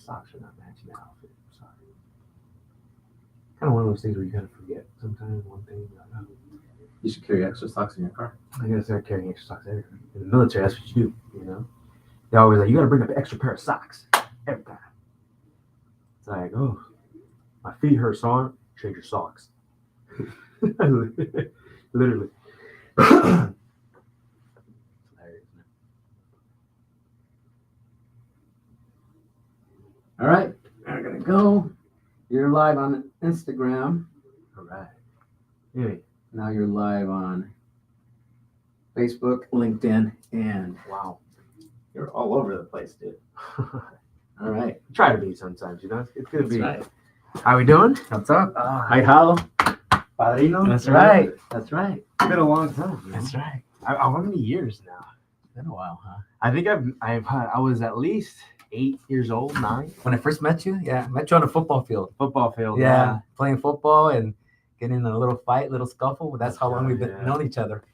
socks are not matching the outfit. I'm sorry. Kind of one of those things where you kind of forget sometimes one thing. You should carry extra socks in your car. I gotta start carrying extra socks everywhere. In the military, that's what you do. They're always like, you gotta bring up an extra pair of socks every time. It's like, oh, my feet hurt, son. Trade your socks. Literally. All right, we're gonna go. You're live on Instagram. All right. Anyway, now you're live on Facebook, LinkedIn, and wow, you're all over the place, dude. All right, try to be sometimes. It's gonna be. Right. How we doing? What's up? Ahijado. Padrino. That's right. That's right. It's been a long time. Man. That's right. How many years now? It's been a while, huh? I think I was at least 8 years old, 9. When I first met you, I met you on a football field. Yeah, playing football and getting in a little fight, little scuffle. That's how long we've known each other.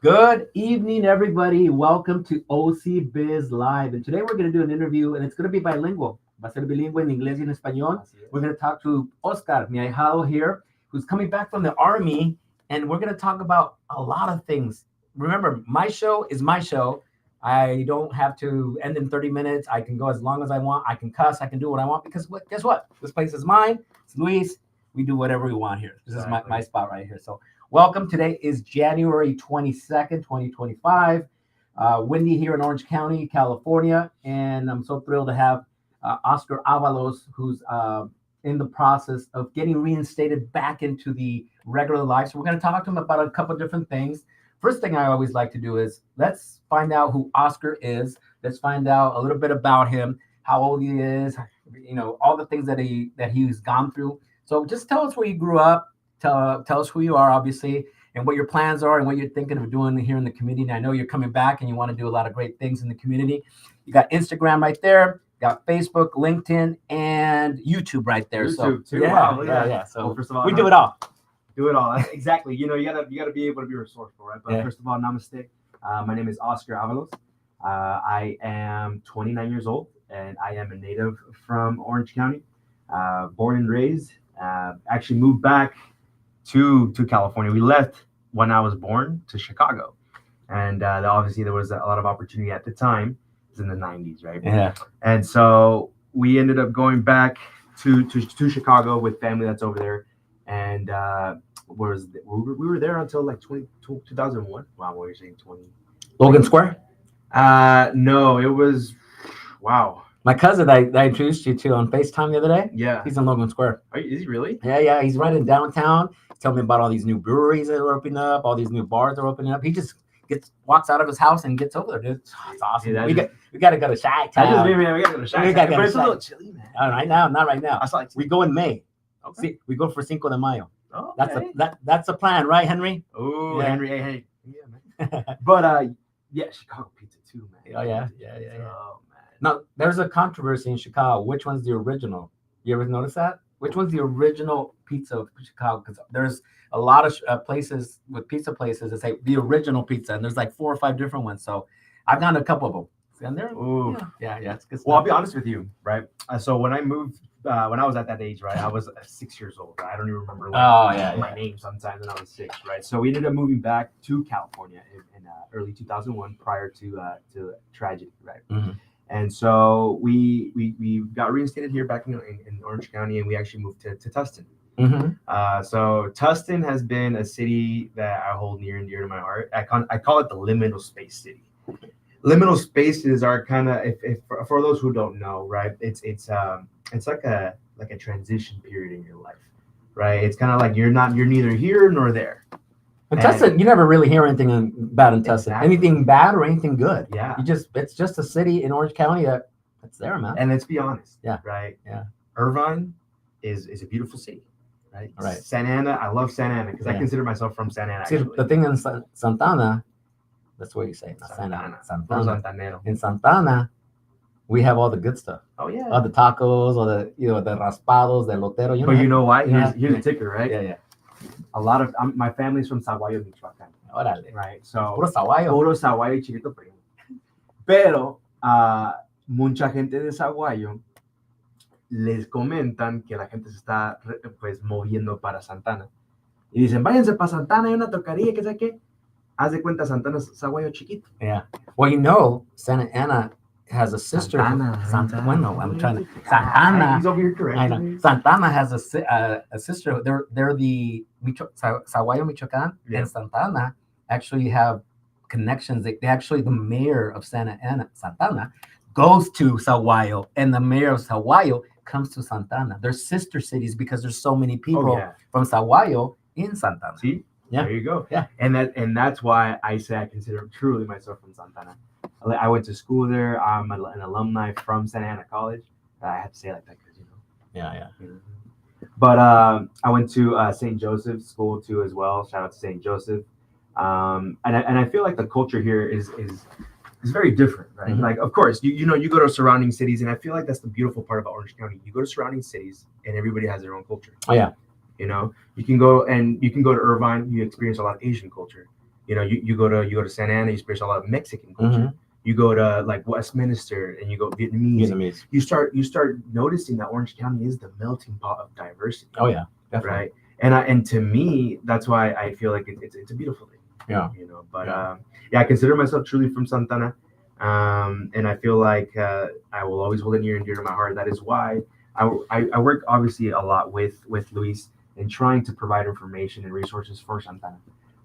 Good evening, everybody. Welcome to OC Biz Live. And today we're going to do an interview, and it's going to be bilingual. Va a ser bilingüe en inglés y en español. We're going to talk to Oscar, mi ahijado here, who's coming back from the Army, and we're going to talk about a lot of things. Remember, my show is my show. I don't have to end in 30 minutes. I can go as long as I want. I can cuss. I can do what I want because guess what? This place is mine. It's Luis. We do whatever we want here. This is my spot right here. So welcome. Today is January 22nd, 2025. Windy here in Orange County, California. And I'm so thrilled to have Oscar Avalos, who's in the process of getting reinstated back into the regular life. So we're going to talk to him about a couple of different things. First thing I always like to do is let's find out who Oscar is. Let's find out a little bit about him, how old he is, all the things that he's gone through. So just tell us where you grew up, tell us who you are, obviously, and what your plans are and what you're thinking of doing here in the community. And I know you're coming back and you want to do a lot of great things in the community. You got Instagram right there, you got Facebook, LinkedIn, and YouTube right there. YouTube too. Yeah, wow, yeah. So well, first of all, we do it all. Do it all. Exactly. You gotta be able to be resourceful, right? But first of all, namaste. My name is Oscar Avalos. I am 29 years old, and I am a native from Orange County. Born and raised. Actually moved back to California. We left when I was born to Chicago, and obviously there was a lot of opportunity at the time. It was in the 90s, right? Yeah. And so we ended up going back to Chicago with family that's over there. And we were there until like 2001. Wow, what are you saying? 20 Logan Square? No, it was My cousin I introduced you to on FaceTime the other day. Yeah, he's in Logan Square. Is he really? Yeah. He's right in downtown. He's telling me about all these new breweries that are opening up, all these new bars that are opening up. He just walks out of his house and gets over there, dude. It's awesome. Yeah, we gotta go to Chi Town. We gotta go to Chi Town. But it's a little chilly, man. Right now, not right now. We go in May. Okay. See, we go for Cinco de Mayo. Oh, that's a plan, right, Henry? Oh, yeah. Henry, hey. Yeah, man. But Chicago pizza too, man. Oh yeah. Oh man. Now there's a controversy in Chicago. Which one's the original? You ever notice that? Which one's the original pizza of Chicago? Because there's a lot of places with pizza places that say the original pizza, and there's like 4 or 5 different ones. So I've done a couple of them. And they're yeah, it's good stuff. Well, I'll be honest with you, right? So when I moved, when I was at that age, right, I was 6 years old. Right? I don't even remember my name sometimes when I was 6, right? So we ended up moving back to California in early 2001, prior to tragedy, right? Mm-hmm. And so we got reinstated here back in Orange County, and we actually moved to Tustin. Mm-hmm. So Tustin has been a city that I hold near and dear to my heart. I call it the liminal space city. Liminal spaces are kind of, if for those who don't know, right? It's like a transition period in your life, right? It's kind of like you're neither here nor there. But Tustin, you never really hear anything bad in Tustin. Exactly. Anything bad or anything good. Yeah. It's just a city in Orange County that's there, man. And let's be honest. Yeah. Right. Yeah. Irvine is a beautiful city, right? Right. Santa Ana, I love Santa Ana because I consider myself from Santa Ana. See, the thing in Santana, that's what you say. Santana. Santana. In Santana, we have all the good stuff. Oh yeah. All the tacos, all the the raspados, the lotero. But you know why? Here's the ticker, right? Yeah. A lot of my family's from Saguayo, Michoacán. Órale. Right. So Puro Saguayo. Puro Saguayo y Chiquito Primo. Pero mucha gente de Saguayo les comentan que la gente se está pues moviendo para Santana. Y dicen, váyanse para Santana, hay una tocaría, que sé qué. Haz de cuenta, Santana es Saguayo chiquito. Yeah. Well, you know, Santa Ana has a sister. Santana. Bueno, I'm trying to. Santana. He's over here correcting me. Santana has a sister. They're the Saguayo, Michoacan, and Santana actually have connections. They actually, the mayor of Santa Ana, goes to Saguayo, and the mayor of Saguayo comes to Santana. They're sister cities because there's so many people from Saguayo in Santana. See? Yeah. There you go. Yeah. And that's why I say I consider truly myself from Santana. I went to school there. I'm an alumni from Santa Ana College. I have to say it like that because, you know. Yeah. You know. But I went to St. Joseph's School too as well. Shout out to St. Joseph. And I feel like the culture here is very different, right? Mm-hmm. Like, of course, you know, you go to surrounding cities, and I feel like that's the beautiful part about Orange County. You go to surrounding cities, and everybody has their own culture. Oh yeah. You know, you can go to Irvine, you experience a lot of Asian culture. You know, you go to Santa Ana, you experience a lot of Mexican culture. Mm-hmm. You go to like Westminster and you go Vietnamese. You start noticing that Orange County is the melting pot of diversity. Oh yeah, definitely. Right. And to me, that's why I feel like it's a beautiful thing. Yeah. You know, but I consider myself truly from Santana. And I feel like I will always hold it near and dear to my heart. That is why I work obviously a lot with Luis and trying to provide information and resources for Santana.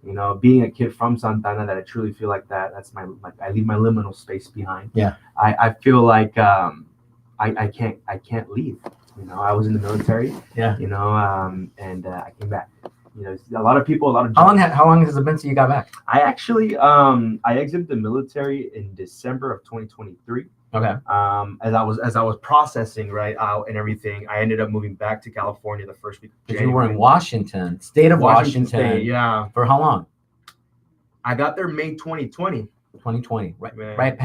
You know, being a kid from Santana, that I truly feel like that's I leave my liminal space behind. Yeah. I feel like I can't leave. You know, I was in the military. Yeah. You know, and I came back. You know, a lot of people, How long has it been since you got back? I actually I exited the military in December of 2023. Okay. As I was processing out and everything, I ended up moving back to California the first week of January. You were in Washington, state of Washington. State, yeah. For how long? I got there May 2020. 2020, right?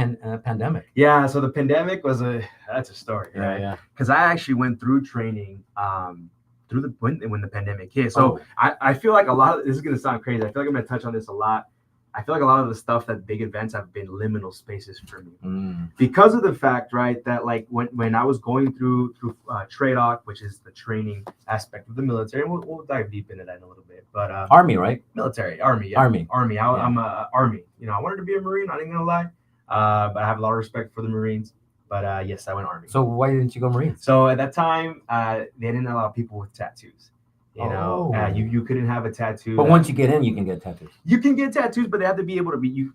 Pandemic. Yeah. So the pandemic that's a story, right? Yeah. Because I actually went through training when the pandemic hit. So I feel like this is gonna sound crazy. I feel like I'm gonna touch on this a lot. I feel like a lot of the stuff that big events have been liminal spaces for me because of the fact, right, that like when I was going through TRADOC, which is the training aspect of the military, and we'll dive deep into that in a little bit. But Army, right? Military, Army, yeah. Army. I'm a Army. You know, I wanted to be a Marine. I ain't gonna lie, but I have a lot of respect for the Marines. But yes, I went Army. So why didn't you go Marines? So at that time, they didn't allow people with tattoos. You know, you couldn't have a tattoo. But once you get in, you can get tattoos. You can get tattoos, but they have to be able to be. You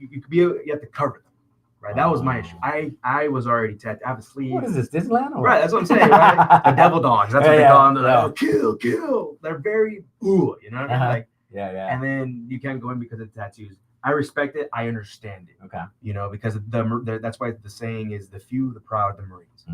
have to cover them, right? That was my issue. I was already tattooed. I have a sleeve. What is this, Disneyland? Right, that's what I'm saying. Right, the devil dogs. That's what they call them. They're like, kill. They're very you know what I mean? Like yeah. And then you can't go in because of the tattoos. I respect it. I understand it. Okay. You know, because that's why the saying is the few, the proud, the Marines.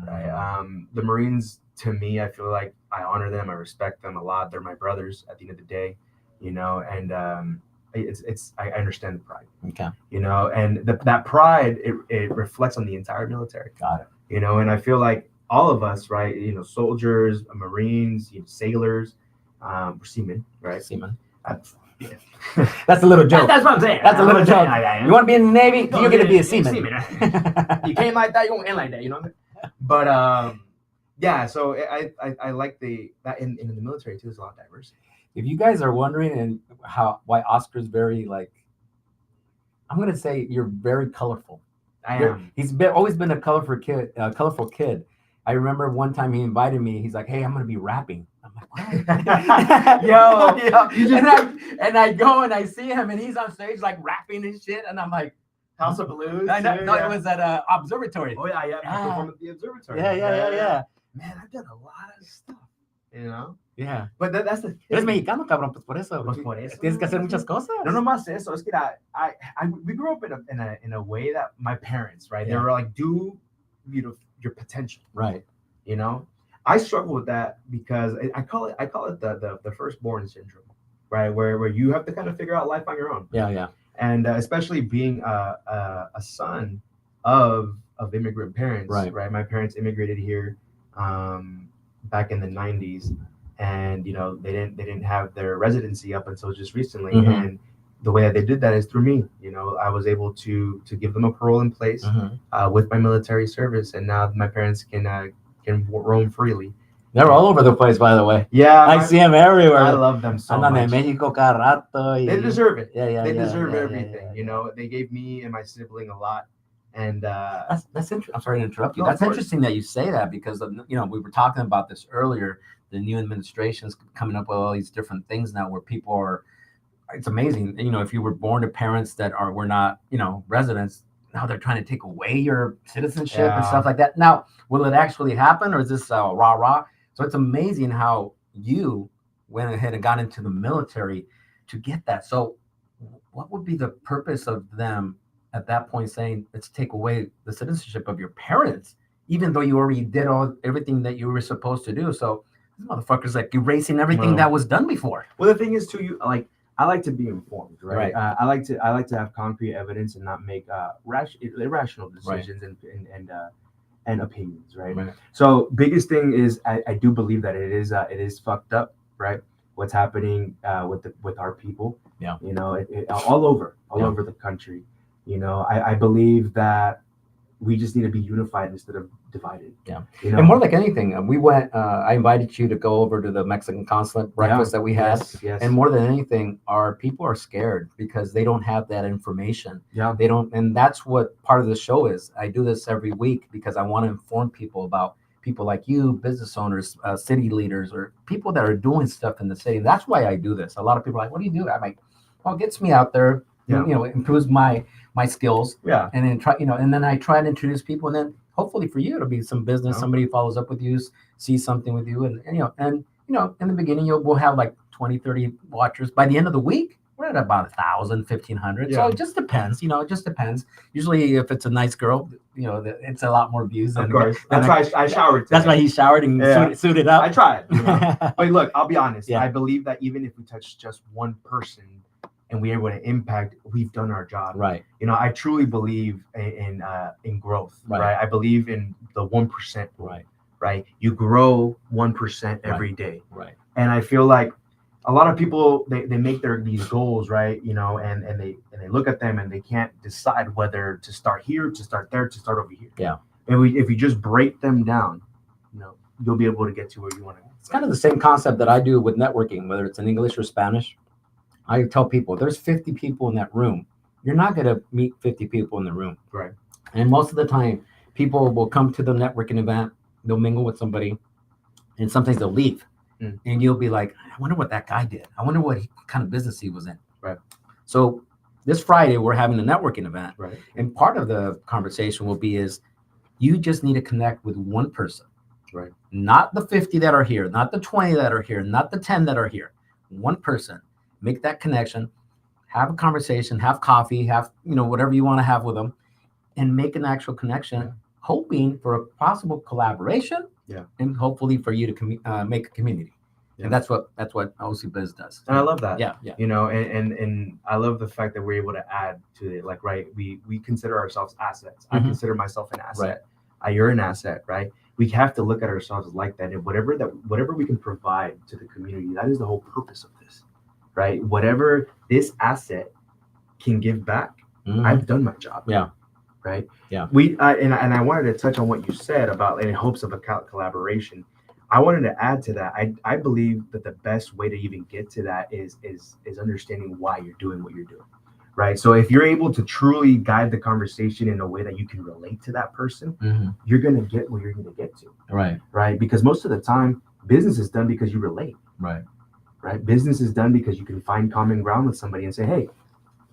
Right. The Marines, to me, I feel like I honor them. I respect them a lot. They're my brothers at the end of the day. You know, and I understand the pride. Okay. You know, and that pride it reflects on the entire military. Got it. You know, and I feel like all of us, right? You know, soldiers, Marines, sailors, we're seamen, right? Seamen. That's a little joke. That's what I'm saying. That's a little joke. You want to be in the Navy? You're going to be a seaman. You came like that, you won't end like that. You know what I mean? But yeah. So I like that in the military too. There's a lot of diversity. If you guys are wondering and why Oscar's very I'm going to say you're very colorful. I am. He's always been a colorful kid. I remember one time he invited me. He's like, "Hey, I'm going to be rapping." I'm like, "What?" Yo. And I go and I see him and he's on stage like rapping and shit. And I'm like, House of Blues? No, it was at Observatory. Oh, yeah. I performed at the Observatory. Yeah. Man, I've done a lot of stuff, you know? Yeah. But that's the thing. Eres mexicano, cabrón, pues por eso. Pues por eso. Tienes que hacer muchas cosas. No más eso. Es que we grew up in a way that my parents, right? They were like, do your potential. Right. You know? I struggle with that because I call it the firstborn syndrome, right? Where you have to kind of figure out life on your own. Yeah. And especially being a son of immigrant parents, right? My parents immigrated here back in the 90s, and you know they didn't have their residency up until just recently. Mm-hmm. And the way that they did that is through me. You know, I was able to give them a parole in place with my military service, and now my parents can can roam freely. They're all over the place, by the way. Yeah, I see them everywhere. I love them so Andan en much. Mexico cada rato. They deserve it. Yeah, They deserve yeah, everything. yeah. You know, they gave me and my sibling a lot, and That's interesting. I'm sorry to interrupt you. No, of That's course. interesting that you say that because you know we were talking about this earlier. The new administration's coming up with all these different things now, where people are. It's amazing. You know, if you were born to parents that were not, you know, residents, now they're trying to take away your citizenship and stuff like that. Now, will it actually happen, or is this rah rah? So it's amazing how you went ahead and got into the military to get that. So, what would be the purpose of them at that point saying, "Let's take away the citizenship of your parents," even though you already did everything that you were supposed to do? So, these motherfuckers like erasing everything that was done before. Well, the thing is, too, I like to be informed, right? I like to have concrete evidence and not make irrational decisions and opinions, right? So biggest thing is I do believe that it is fucked up, right? What's happening with our people? Yeah, you know, all over the country. You know, I believe that we just need to be unified instead of divided. Yeah, you know? And more like anything, we went. I invited you to go over to the Mexican consulate breakfast that we had, yes. And more than anything, our people are scared because they don't have that information. Yeah, they don't, and that's what part of the show is. I do this every week because I want to inform people about people like you, business owners, city leaders, or people that are doing stuff in the city. And that's why I do this. A lot of people are like, "What do you do?" I'm like, "Well, it gets me out there. You know, it improves my skills. Yeah, and then and then I try to introduce people, and then hopefully for you it'll be some business. Somebody follows up with you, sees something with you, and in the beginning we'll have like 20, 30 watchers. By the end of the week, we're at about 1,000, 1,500. So it just depends. It just depends. Usually, if it's a nice girl, it's a lot more views. Of course, that's why I showered today. That's why he showered and suited up. I tried. But look, I'll be honest. I believe that even if we touch just one person and we're able to impact, we've done our job. Right. I truly believe in growth. Right. I believe in the 1%. Right. You grow 1% every day. Right. And I feel like a lot of people they make these goals, right? And they look at them and they can't decide whether to start here, to start there, to start over here. Yeah. And if you just break them down, you'll be able to get to where you want to go. It's kind of the same concept that I do with networking, whether it's in English or Spanish. I tell people there's 50 people in that room. You're not going to meet 50 people in the room. Right. And most of the time, people will come to the networking event, they'll mingle with somebody, and sometimes they'll leave. And you'll be like, I wonder what that guy did. I wonder what kind of business he was in. Right. So this Friday, we're having a networking event. Right. And part of the conversation will be you just need to connect with one person. Right. Not the 50 that are here, not the 20 that are here, not the 10 that are here. One person. Make that connection, have a conversation, have coffee, have whatever you want to have with them, and make an actual connection, hoping for a possible collaboration, and hopefully for you to make a community. And that's what OC Biz does. And I love that. Yeah. And I love the fact that we're able to add to it. Like, right, we consider ourselves assets. I consider myself an asset. You're an asset, right? We have to look at ourselves like that, and whatever we can provide to the community, that is the whole purpose of this. Right, whatever this asset can give back, I've done my job. Yeah, right. Yeah. And I wanted to touch on what you said about in hopes of a collaboration. I wanted to add to that. I believe that the best way to even get to that is understanding why you're doing what you're doing. Right. So if you're able to truly guide the conversation in a way that you can relate to that person, you're gonna get where you're gonna get to. Right. Right. Because most of the time, business is done because you relate. Right. Right. Business is done because you can find common ground with somebody and say, "Hey,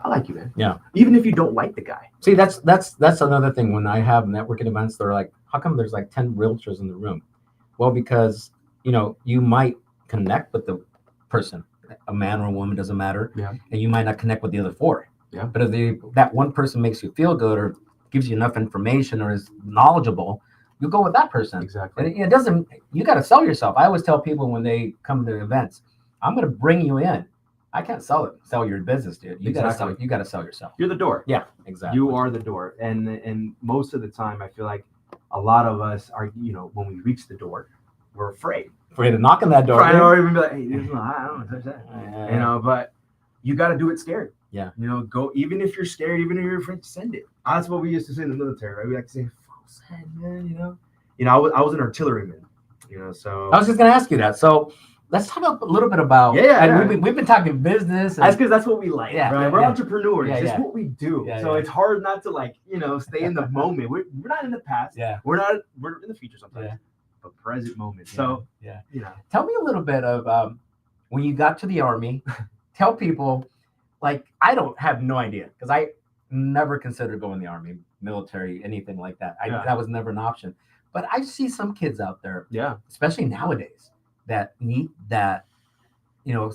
I like you, man." Yeah. Even if you don't like the guy. See, that's another thing. When I have networking events, they're like, "How come there's like 10 realtors in the room?" Well, because you might connect with the person, a man or a woman, doesn't matter. Yeah. And you might not connect with the other 4. Yeah. But if that one person makes you feel good or gives you enough information or is knowledgeable, you go with that person. Exactly. And it doesn't. You got to sell yourself. I always tell people when they come to events, I'm going to bring you in. I can't sell your business, dude. You got to sell yourself. You're the door. Yeah, exactly. You are the door. And most of the time, I feel like a lot of us are, when we reach the door, we're afraid. Afraid to knock on that door. Or even be like, hey, I don't want to touch that. But you got to do it scared. Yeah. Go, even if you're scared, even if you're afraid, send it. That's what we used to say in the military, right? We like to say, full send, man, I was an artilleryman. So I was just gonna ask you that. So let's talk a little bit about. We've been talking business. That's because that's what we like. Yeah, right. We're entrepreneurs. Yeah, That's what we do. So it's hard not to stay in the moment. We're not in the past. Yeah. We're in the future sometimes. Yeah. But present moment. So Tell me a little bit of when you got to the Army. Tell people, I don't have no idea because I never considered going in the Army, military, anything like that. That was never an option. But I see some kids out there, especially nowadays, that need that,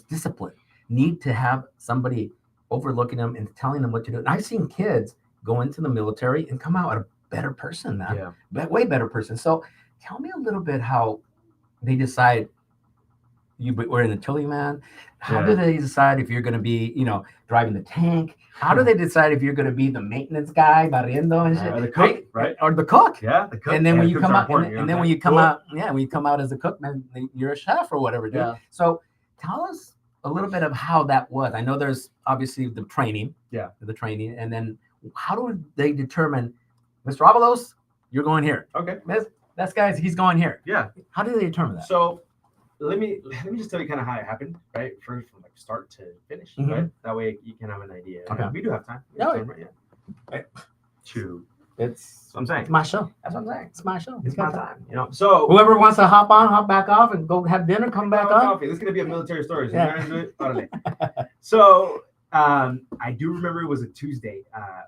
discipline, need to have somebody overlooking them and telling them what to do. And I've seen kids go into the military and come out a better person now, way better person. So tell me a little bit how they decide. You were an artilleryman. How do they decide if you're going to be, driving the tank? How do they decide if you're going to be the maintenance guy, barriendo and shit? Or the cook, right? Or the cook. Yeah, the cook. And then when you come out, and then when you come out, when you come out as a cook, man, you're a chef or whatever, dude. Yeah. So tell us a little bit of how that was. I know there's obviously the training. Yeah. The training, and then how do they determine, Mr. Avalos, you're going here? Okay. That guy's he's going here. Yeah. How do they determine that? So let me just tell you kind of how it happened, right? From start to finish, right? That way you can have an idea. Okay. We do have time. It's what I'm saying. It's my show. That's what I'm saying. It's my show. It's my time. So whoever wants to hop on, hop back off, and go have dinner, come back on. This is gonna be a military story. So you're gonna do it. So I do remember it was a Tuesday.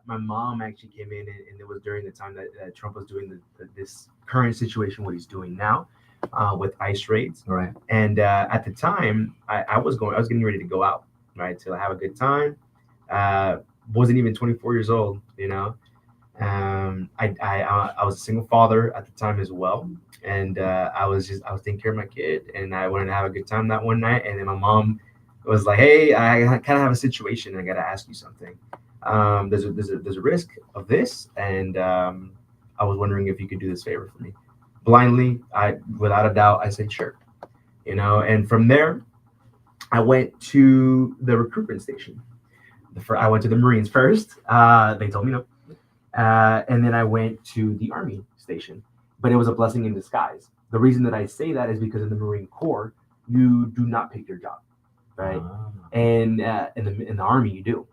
My mom actually came in, and it was during the time that Trump was doing this current situation, what he's doing now. With ICE raids, right? And at the time, I was getting ready to go out, right, to have a good time. Wasn't even 24 years old, I was a single father at the time as well, and I was taking care of my kid, and I wanted to have a good time that one night. And then my mom was like, "Hey, I kind of have a situation, and I got to ask you something. There's a risk of this, and I was wondering if you could do this favor for me." Blindly, without a doubt, I said sure, and from there, I went to the recruitment station. I went to the Marines first. They told me no, and then I went to the Army station. But it was a blessing in disguise. The reason that I say that is because in the Marine Corps, you do not pick your job, right? And in the Army, you do,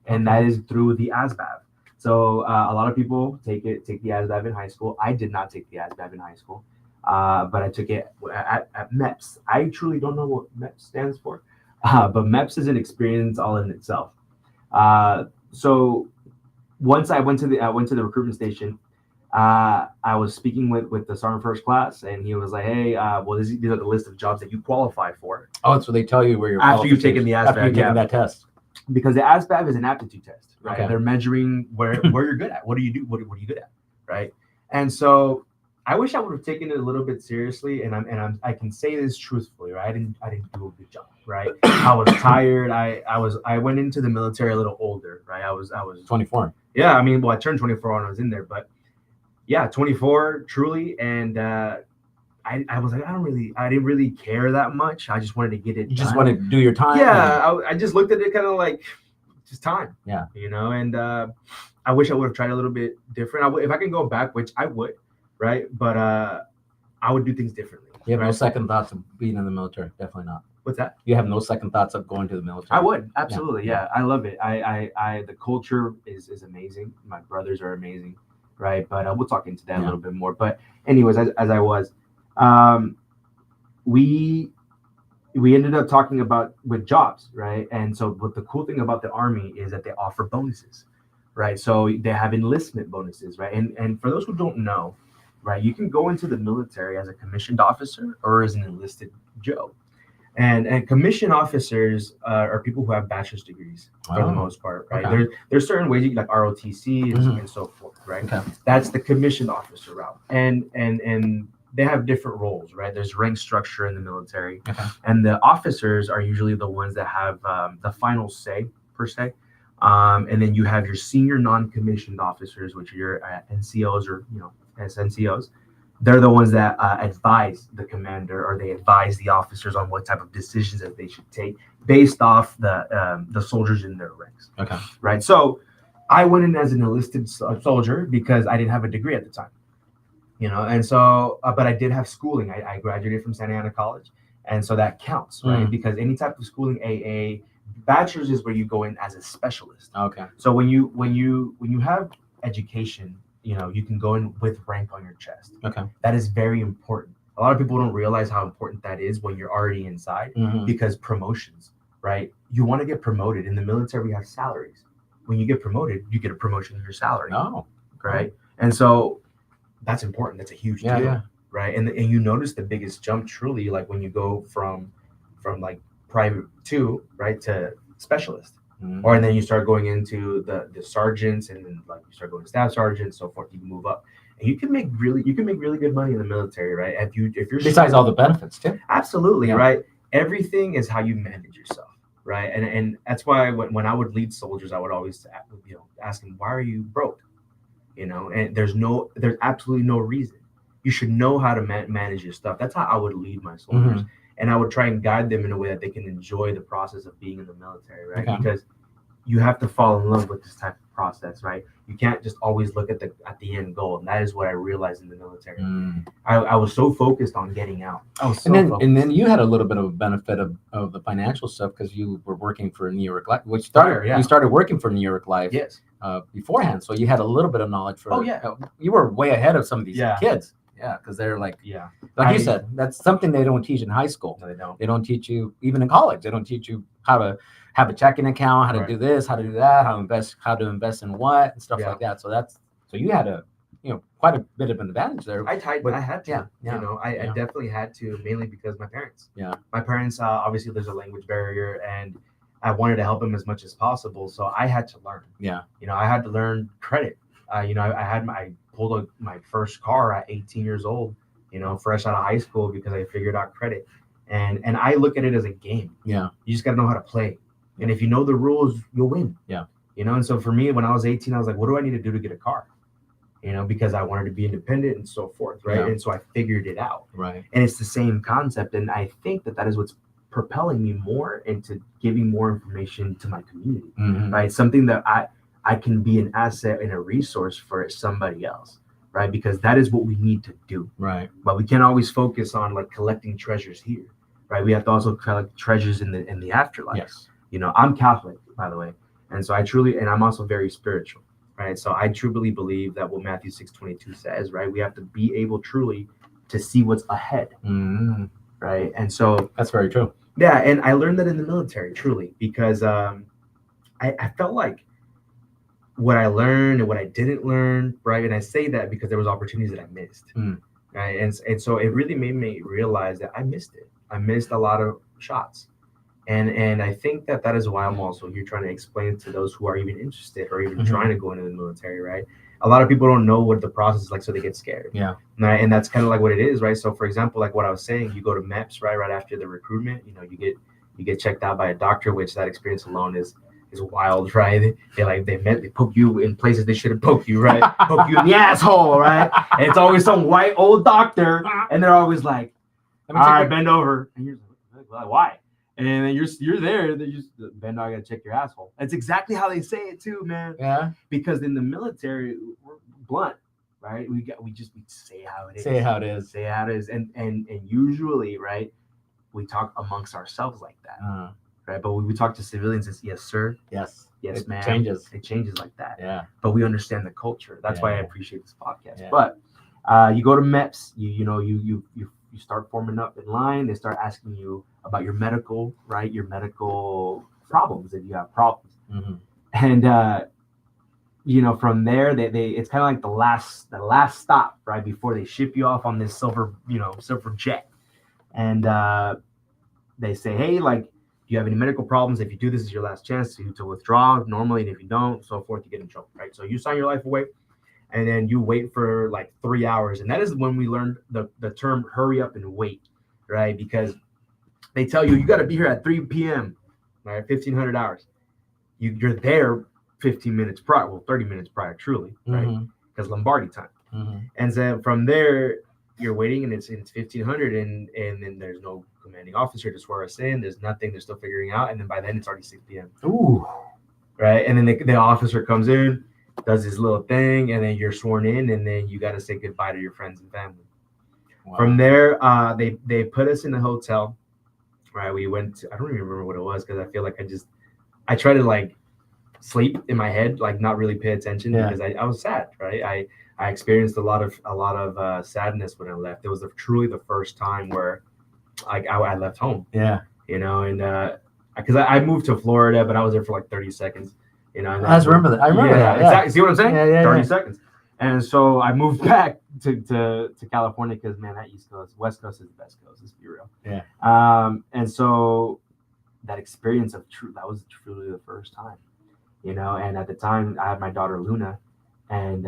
and that is through the ASVAB. So a lot of people take the ASVAB in high school. I did not take the ASVAB in high school, but I took it at MEPS. I truly don't know what MEPS stands for, but MEPS is an experience all in itself. So once I went to the recruitment station, I was speaking with the sergeant first class, and he was like, "Hey, well, these are the list of jobs that you qualify for." Oh, so they tell you where you're after you've taken the ASVAB, after you've taken that test. Because the ASVAB is an aptitude test, right? Okay. They're measuring where you're good at. What do you do? What are you good at, right? And so I wish I would have taken it a little bit seriously, and I can say this truthfully, right? I didn't do a good job, right? I was tired. I went into the military a little older, right? I was 24. Yeah, I turned 24 when I was in there, but yeah, 24 truly, and I was like, I didn't really care that much. I just wanted to get it. You just wanted to do your time. Yeah, I just looked at it kind of like just time. Yeah, and I wish I would have tried a little bit different. If I can go back, which I would, right? But I would do things differently. You have no second thoughts of being in the military? Definitely not. What's that? You have no second thoughts of going to the military? I would, absolutely. Yeah. I love it. I the culture is amazing. My brothers are amazing, right? But we'll talk into that a little bit more. But anyways, as I was. We ended up talking about with jobs, right? And so, but the cool thing about the Army is that they offer bonuses, right? So they have enlistment bonuses, right? And for those who don't know, right, you can go into the military as a commissioned officer or as an enlisted Joe. And commissioned officers are people who have bachelor's degrees for the most part, right? Okay. There's certain ways you can, like ROTC and so forth, right? Okay. That's the commissioned officer route, and they have different roles, right? There's rank structure in the military, and the officers are usually the ones that have the final say per se. And then you have your senior non-commissioned officers, which are your NCOs or SNCOs. They're the ones that advise the commander, or they advise the officers on what type of decisions that they should take based off the soldiers in their ranks. Okay. Right. So I went in as an enlisted soldier because I didn't have a degree at the time. And so, but I did have schooling. I graduated from Santa Ana College, and so that counts, right? Because any type of schooling, a bachelor's is where you go in as a specialist. Okay. So when you have education, you can go in with rank on your chest. Okay. That is very important. A lot of people don't realize how important that is when you're already inside, because promotions, right? You want to get promoted. In the military, we have salaries. When you get promoted, you get a promotion in your salary. Oh. Right. And so that's important. That's a huge deal. Yeah. Right. And you notice the biggest jump truly, like when you go from like private to specialist. Or and then you start going into the sergeants, and then like you start going to staff sergeant, so forth. You can move up, and you can make really good money in the military, right? If you're besides all the benefits too. Absolutely, right. Everything is how you manage yourself, right? And that's why when I would lead soldiers, I would always ask them, why are you broke? And there's absolutely no reason. You should know how to manage your stuff. That's how I would lead my soldiers. And I would try and guide them in a way that they can enjoy the process of being in the military, right? Okay. Because you have to fall in love with this type of process, right? You can't just always look at the end goal, and that is what I realized in the military. I was so focused on getting out. And then you had a little bit of a benefit of the financial stuff because you were working for New York Life, which you started working for New York Life beforehand, so you had a little bit of knowledge for. You were way ahead of some of these kids. Yeah, because they're like you said, that's something they don't teach in high school. No, they don't. They don't teach you even in college. They don't teach you how to have a checking account, how to do this, how to do that, how to invest in what and stuff like that. So you had quite a bit of an advantage there. I had to. I definitely had to, mainly because my parents. Yeah. My parents, obviously there's a language barrier, and I wanted to help them as much as possible. So I had to learn. Yeah. I had to learn credit. I pulled my first car at 18 years old, fresh out of high school, because I figured out credit. And I look at it as a game. Yeah. You just got to know how to play. And if you know the rules, you'll win. Yeah. And so for me, when I was 18, I was like, what do I need to do to get a car? Because I wanted to be independent and so forth. Right. Yeah. And so I figured it out. Right. And it's the same concept. And I think that is what's propelling me more into giving more information to my community. Right. Something that I can be an asset and a resource for somebody else, right? Because that is what we need to do, right? But we can't always focus on like collecting treasures here, right? We have to also collect treasures in the afterlife. Yes. I'm Catholic, by the way, and so and I'm also very spiritual, right? So I truly believe that what Matthew 6:22 says, right? We have to be able truly to see what's ahead, right? And so that's very true. Yeah, and I learned that in the military, truly, because I felt like what I learned and what I didn't learn, right? And I say that because there was opportunities that I missed, right? And so it really made me realize that I missed it. I missed a lot of shots, and I think that is why I'm also here trying to explain to those who are even interested or even trying to go into the military, right? A lot of people don't know what the process is like, so they get scared. Yeah, right? And that's kind of like what it is, right? So for example, like what I was saying, you go to MEPS, right after the recruitment, you get checked out by a doctor, which that experience alone is wild, right? They poke you in places they shouldn't poke you, right? Poke you in the asshole, right? And it's always some white old doctor, and they're always like, all right, bend over. And you're like, why? And then you're there, they just bend over, I gotta check your asshole. That's exactly how they say it too, man. Yeah. Because in the military, we're blunt, right? We say how it is. Say how it is. Say how it is. And usually, right, we talk amongst ourselves like that. Right, but when we talk to civilians, it's yes, sir. Yes, ma'am. It changes like that. Yeah. But we understand the culture. That's why I appreciate this podcast. Yeah. But you go to MEPS, you start forming up in line. They start asking you about your medical, right? Your medical problems, if you have problems. And from there, they it's kind of like the last stop, right, before they ship you off on this silver jet. And they say, hey, like, do you have any medical problems? If you do, this is your last chance to withdraw normally, and if you don't, so forth, you get in trouble, right? So you sign your life away, and then you wait for like 3 hours, and that is when we learned the term "hurry up and wait," right? Because they tell you got to be here at 3 p.m., right? 1500 hours. You're there 15 minutes prior, 30 minutes prior, truly, right? Because Lombardi time, and then from there you're waiting, and it's 1500, and then there's no commanding officer to swear us in. There's nothing. They're still figuring out, and then by then it's already 6 p.m. Ooh, right? And then the officer comes in, does his little thing, and then you're sworn in, and then you got to say goodbye to your friends and family. Wow. From there, they put us in a hotel. Right, we went to, I don't even remember what it was because I feel like I try to like sleep in my head, like not really pay attention because I was sad, right? I experienced a lot of sadness when I left. It was truly the first time where like I left home. Yeah. You know, and because I moved to Florida, but I was there for like 30 seconds. You know, and I remember that. I remember that. Yeah. Exactly. See what I'm saying? Yeah, 30 seconds. And so I moved back to California because, man, that West Coast is the best coast. Let's be real. Yeah. And so that experience that was truly the first time, you know. And at the time, I had my daughter Luna, and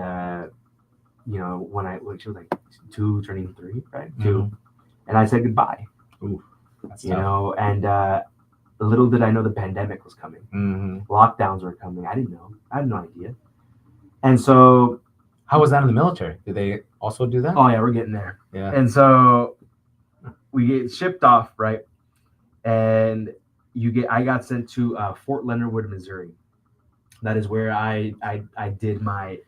you know, when she was like 2, turning 3, right? 2, and I said goodbye. Ooh, you know, and little did I know the pandemic was coming. Lockdowns were coming. I didn't know. I had no idea. And so, how was that in the military? Did they also do that? Oh yeah, we're getting there. Yeah. And so we get shipped off, right? And I got sent to Fort Leonard Wood, Missouri. That is where I did my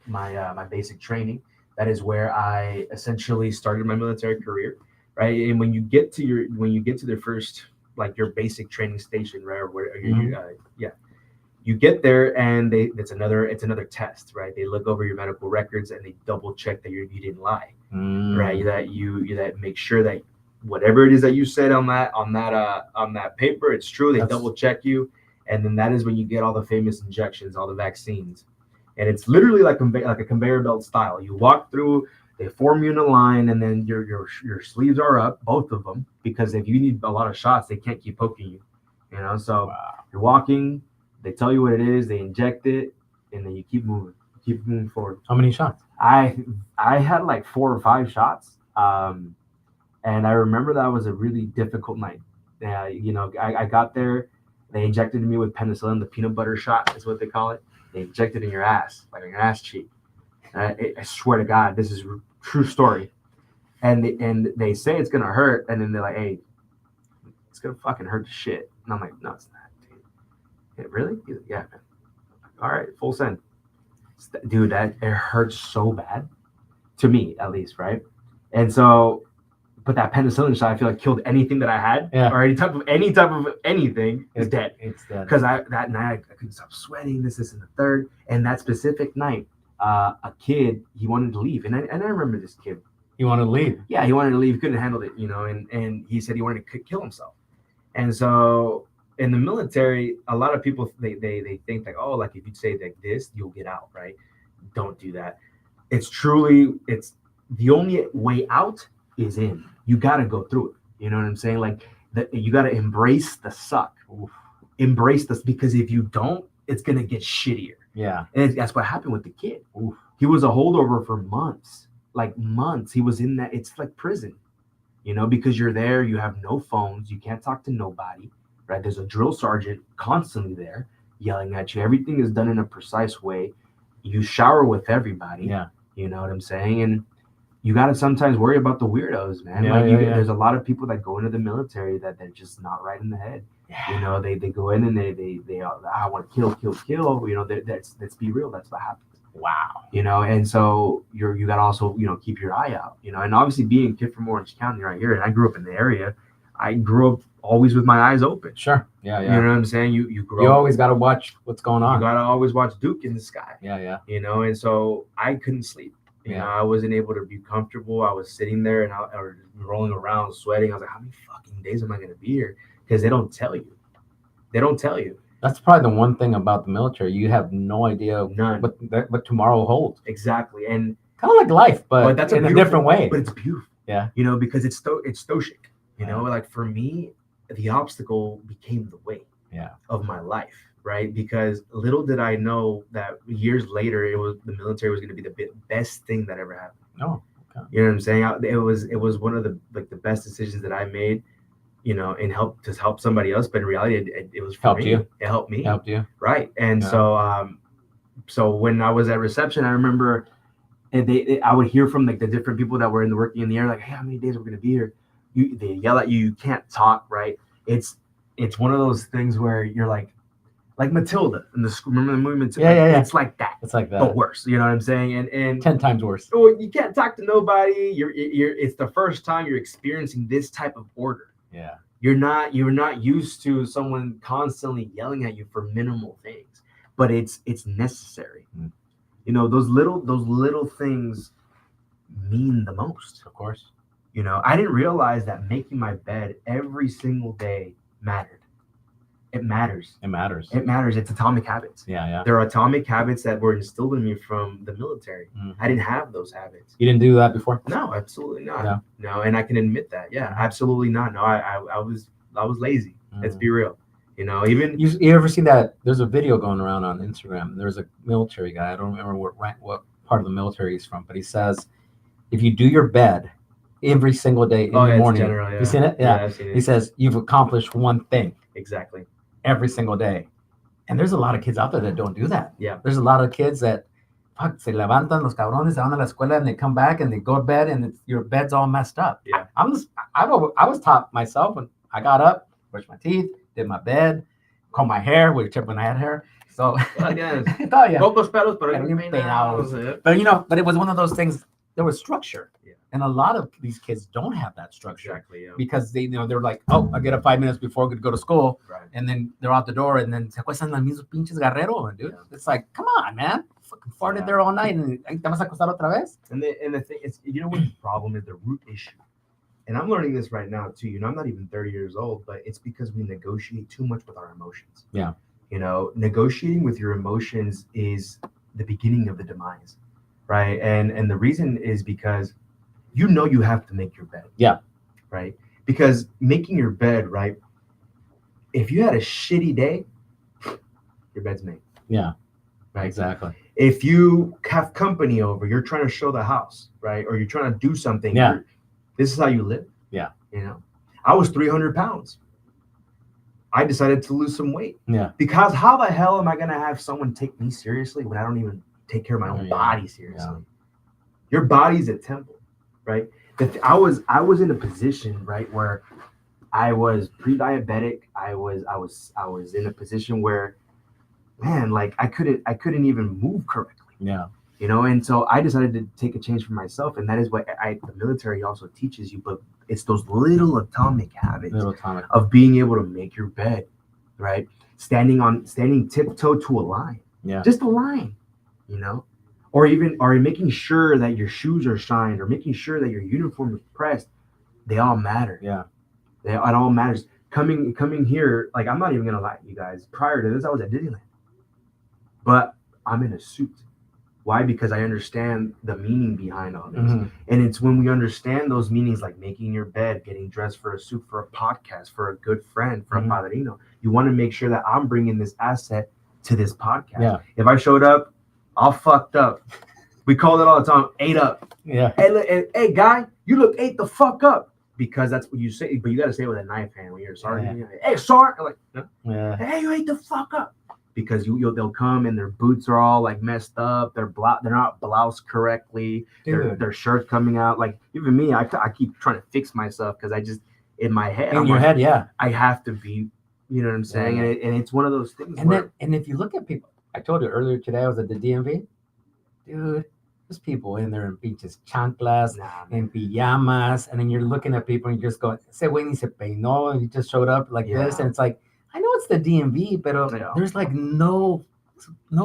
basic training. That is where I essentially started my military career, right? And when you get to the first, like, your basic training station, right? Or where you get there, and it's another test, right? They look over your medical records and they double check that you didn't lie, right? That make sure that whatever it is that you said on that paper, it's true. They double check you, and then that is when you get all the famous injections, all the vaccines, and it's literally like a conveyor belt style. You walk through, they form you in a line, and then your sleeves are up, both of them, because if you need a lot of shots, they can't keep poking you, you know. So You're walking. They tell you what it is, they inject it, and then you keep moving forward. How many shots? I had like 4 or 5 shots, and I remember that was a really difficult night. You know, I got there, they injected me with penicillin, the peanut butter shot is what they call it. They injected in your ass, like in your ass cheek. I swear to God, this is a true story. And they say it's gonna hurt, and then they're like, "Hey, it's gonna fucking hurt to shit." And I'm like, "No, it's not." Really? Yeah, man. All right, full send. Dude, it hurts so bad, to me at least, right? And so, but that penicillin shot, I feel like, killed anything that I had, or any type of anything is dead. It's dead. Because that night I couldn't stop sweating, this and the third. And that specific night, a kid, he wanted to leave, and I remember this kid. He wanted to leave. Yeah, he wanted to leave. Couldn't handle it, you know, and he said he wanted to kill himself. And so, in the military, a lot of people they think like, oh, like if you say like this, you'll get out, right? Don't do that. It's the only way out is in. You got to go through it. You know what I'm saying? Like you got to embrace the suck. Embrace this, because if you don't, it's gonna get shittier. Yeah, and that's what happened with the kid. He was a holdover for months, like months. He was in that. It's like prison, you know, because you're there. You have no phones. You can't talk to nobody. Right, there's a drill sergeant constantly there yelling at you. Everything is done in a precise way. You shower with everybody. Yeah, you know what I'm saying. And you got to sometimes worry about the weirdos, man. There's a lot of people that go into the military that they're just not right in the head. Yeah. You know, they go in and they I want to kill. You know, let's be real. That's what happens. Wow. You know, and so you got to also, you know, keep your eye out. You know, and obviously being a kid from Orange County right here, and I grew up in the area. I grew up always with my eyes open. Sure. Yeah. You know what I'm saying? You always got to watch what's going on. You got to always watch Duke in the sky. Yeah. You know, and so I couldn't sleep. You know, I wasn't able to be comfortable. I was sitting there and I was rolling around, sweating. I was like, how many fucking days am I going to be here? Because they don't tell you. That's probably the one thing about the military. You have no idea what tomorrow holds. Exactly. And kind of like life, but that's in a different way. But it's beautiful. Yeah. You know, because it's stoic. You know, like for me, the obstacle became the way of my life, right? Because little did I know that years later, the military was going to be the best thing that ever happened. Oh, okay. You know what I'm saying? It was one of the best decisions that I made, you know, and help somebody else. But in reality, it was for me. You. It helped me. Helped you. Right. And so when I was at reception, I remember, and I would hear from like the different people that were working in the air, like, hey, how many days are we going to be here? They yell at you. You can't talk, right? It's one of those things where you're like, like Matilda in the school. Remember the movie Matilda? Yeah. It's like that. It's like that. But worse. You know what I'm saying? And 10 times worse. Well, you can't talk to nobody. It's the first time you're experiencing this type of order. Yeah. You're not used to someone constantly yelling at you for minimal things, but it's necessary. Mm. You know, those little things mean the most. Of course. You know, I didn't realize that making my bed every single day mattered. It matters. It matters. It matters. It's atomic habits. Yeah. There are atomic habits that were instilled in me from the military. Mm. I didn't have those habits. You didn't do that before? No, absolutely not. No, and I can admit that. Yeah, absolutely not. No, I was lazy. Let's be real. You know, even you ever seen that? There's a video going around on Instagram. There's a military guy. I don't remember what part of the military he's from, but he says, if you do your bed every single day in the morning, you seen it? Yeah. I've seen it. He says you've accomplished one thing. Exactly. Every single day. And there's a lot of kids out there that don't do that. Yeah. There's a lot of kids that se levantan los cabrones, se van a la escuela, and they come back and they go to bed and your bed's all messed up. Yeah. I was taught myself when I got up, brushed my teeth, did my bed, combed my hair, except when I had hair. So but you know, but it was one of those things. There was structure. Yeah. And a lot of these kids don't have that structure. Exactly. Yeah. Because they're like, oh, I get up 5 minutes before I could go to school. Right. And then they're out the door and then se acuestan los mismos pinches guerreros, dude. Yeah. It's like, come on, man. Fucking farted there all night and te vas a acostar otra vez. And the thing is, you know what the problem is? The root issue. And I'm learning this right now too. You know, I'm not even 30 years old, but it's because we negotiate too much with our emotions. Yeah. You know, negotiating with your emotions is the beginning of the demise, right? And the reason is because you know you have to make your bed. Yeah. Right? Because making your bed, right? If you had a shitty day, your bed's made. Yeah. Right? Exactly. If you have company over, you're trying to show the house, right? Or you're trying to do something. Yeah. This is how you live. Yeah. You know, I was 300 pounds. I decided to lose some weight. Yeah. Because how the hell am I going to have someone take me seriously when I don't even take care of my own body seriously? Yeah. Your body's a temple, right? I was in a position, right, where I was pre-diabetic. I was in a position where, man, like I couldn't even move correctly. Yeah. You know, and so I decided to take a change for myself, and that is what the military also teaches you. But it's those little atomic habits of being able to make your bed, right? Standing tiptoe to a line, just a line, you know, or making sure that your shoes are shined, or making sure that your uniform is pressed. They all matter. Yeah, it all matters. Coming here, like I'm not even gonna lie to you guys. Prior to this, I was at Disneyland, but I'm in a suit. Why? Because I understand the meaning behind all this. Mm-hmm. And it's when we understand those meanings, like making your bed, getting dressed for a suit, for a podcast, for a good friend, for a padrino. You want to make sure that I'm bringing this asset to this podcast. Yeah. If I showed up, all fucked up. We call it all the time, ate up. Yeah. Hey, guy, you look ate the fuck up. Because that's what you say, but you got to say it with a knife hand when you're sorry. Yeah. Hey, sorry. Like, no. Yeah. Hey, you ate the fuck up. Because they'll come and their boots are all like messed up. They're not bloused correctly. Their shirt's coming out. Like even me, I keep trying to fix myself because I just in my head. Head, yeah. I have to be. You know what I'm saying? Yeah. And it's one of those things. And if you look at people, I told you earlier today I was at the DMV, dude. There's people in there in pinches chanclas and pajamas, and then you're looking at people and you just go, "Ese güey ni se peinó," and he just showed up like this, and it's like. I know it's the DMV, but there's like no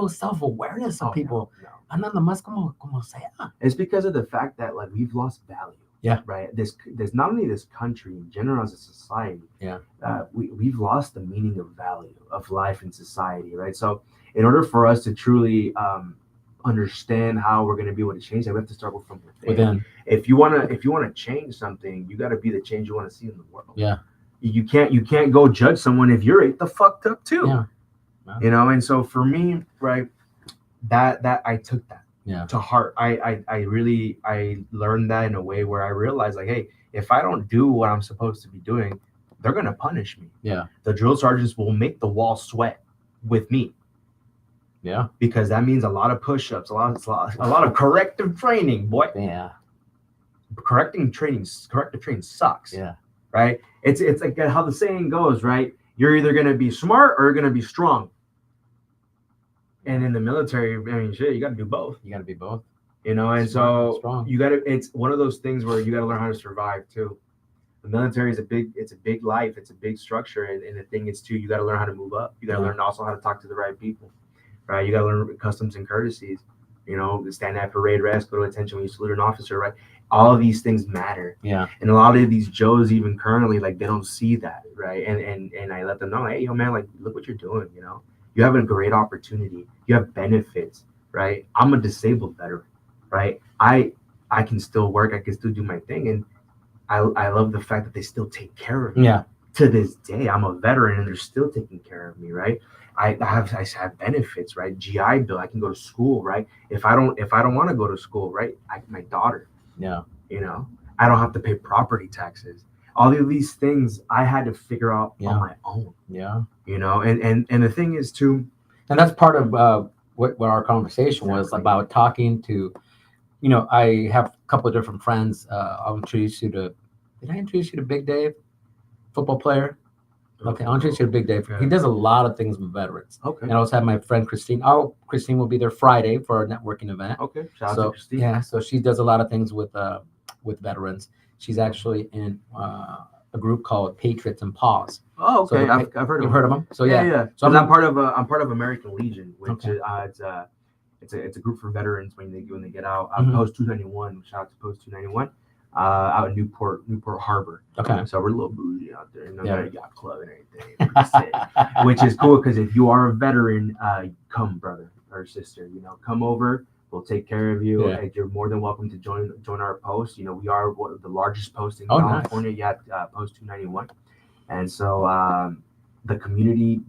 self-awareness of people. Andan nomás como sea. It's because of the fact that like we've lost value. Yeah. Right. There's not only this country in general as a society. Yeah. We've lost the meaning of value of life in society. Right. So in order for us to truly understand how we're going to be able to change that, we have to start from within. If you want to change something, you got to be the change you want to see in the world. Yeah. You can't go judge someone if you're ate the fucked up too. Yeah. Wow. You know, and so for me, right, that I took that to heart. I learned that in a way where I realized like, hey, if I don't do what I'm supposed to be doing, they're gonna punish me. Yeah. The drill sergeants will make the wall sweat with me. Yeah. Because that means a lot of push-ups, a lot of corrective training, boy. Yeah. Corrective training sucks. Yeah. Right? It's like how the saying goes, right? You're either going to be smart or you're going to be strong. And in the military, I mean, shit, you got to do both. You got to be both. You know, and Smart, so strong. you got to. It's one of those things where you got to learn how to survive too. The military is it's a big life, it's a big structure, and the thing is too, you got to learn how to move up. You got to learn also how to talk to the right people, right? You got to learn customs and courtesies. You know, stand at parade rest, go to attention when you salute an officer, right? All of these things matter. Yeah. And a lot of these Joes, even currently, like they don't see that, right? And I let them know, hey, yo, man, like look what you're doing. You know, you have a great opportunity. You have benefits, right? I'm a disabled veteran, right? I can still work. I can still do my thing, and I love the fact that they still take care of me. Yeah. To this day, I'm a veteran, and they're still taking care of me, right? I have benefits, right? GI Bill. I can go to school, right? If I don't want to go to school, right? My daughter. Yeah. You know, I don't have to pay property taxes. All of these things I had to figure out on my own. Yeah. You know, and the thing is too, and that's part of what our conversation was about, talking to. You know, I have a couple of different friends. I'll introduce you to. Did I introduce you to Big Dave, football player? Okay, I'll introduce you to Big Dave. He does a lot of things with veterans. Okay. And I also have my friend Christine. Oh, Christine will be there Friday for our networking event. Okay. Shout out to Christine. Yeah, so she does a lot of things with veterans. She's actually in a group called Patriots and Paws. Oh, okay. So I've heard of them. You've heard of them? So yeah. So I'm part of American Legion, which is it's a group for veterans when they get out. Post 291. Shout out to Post 291. Out in Newport Harbor. Okay. So we're a little bougie out there. You know, got a yacht club and everything. Which is cool because if you are a veteran, come brother or sister. You know, come over. We'll take care of you. Yeah. You're more than welcome to join our post. You know, we are one of the largest posts in California. Nice. Yeah, Post 291. And so the community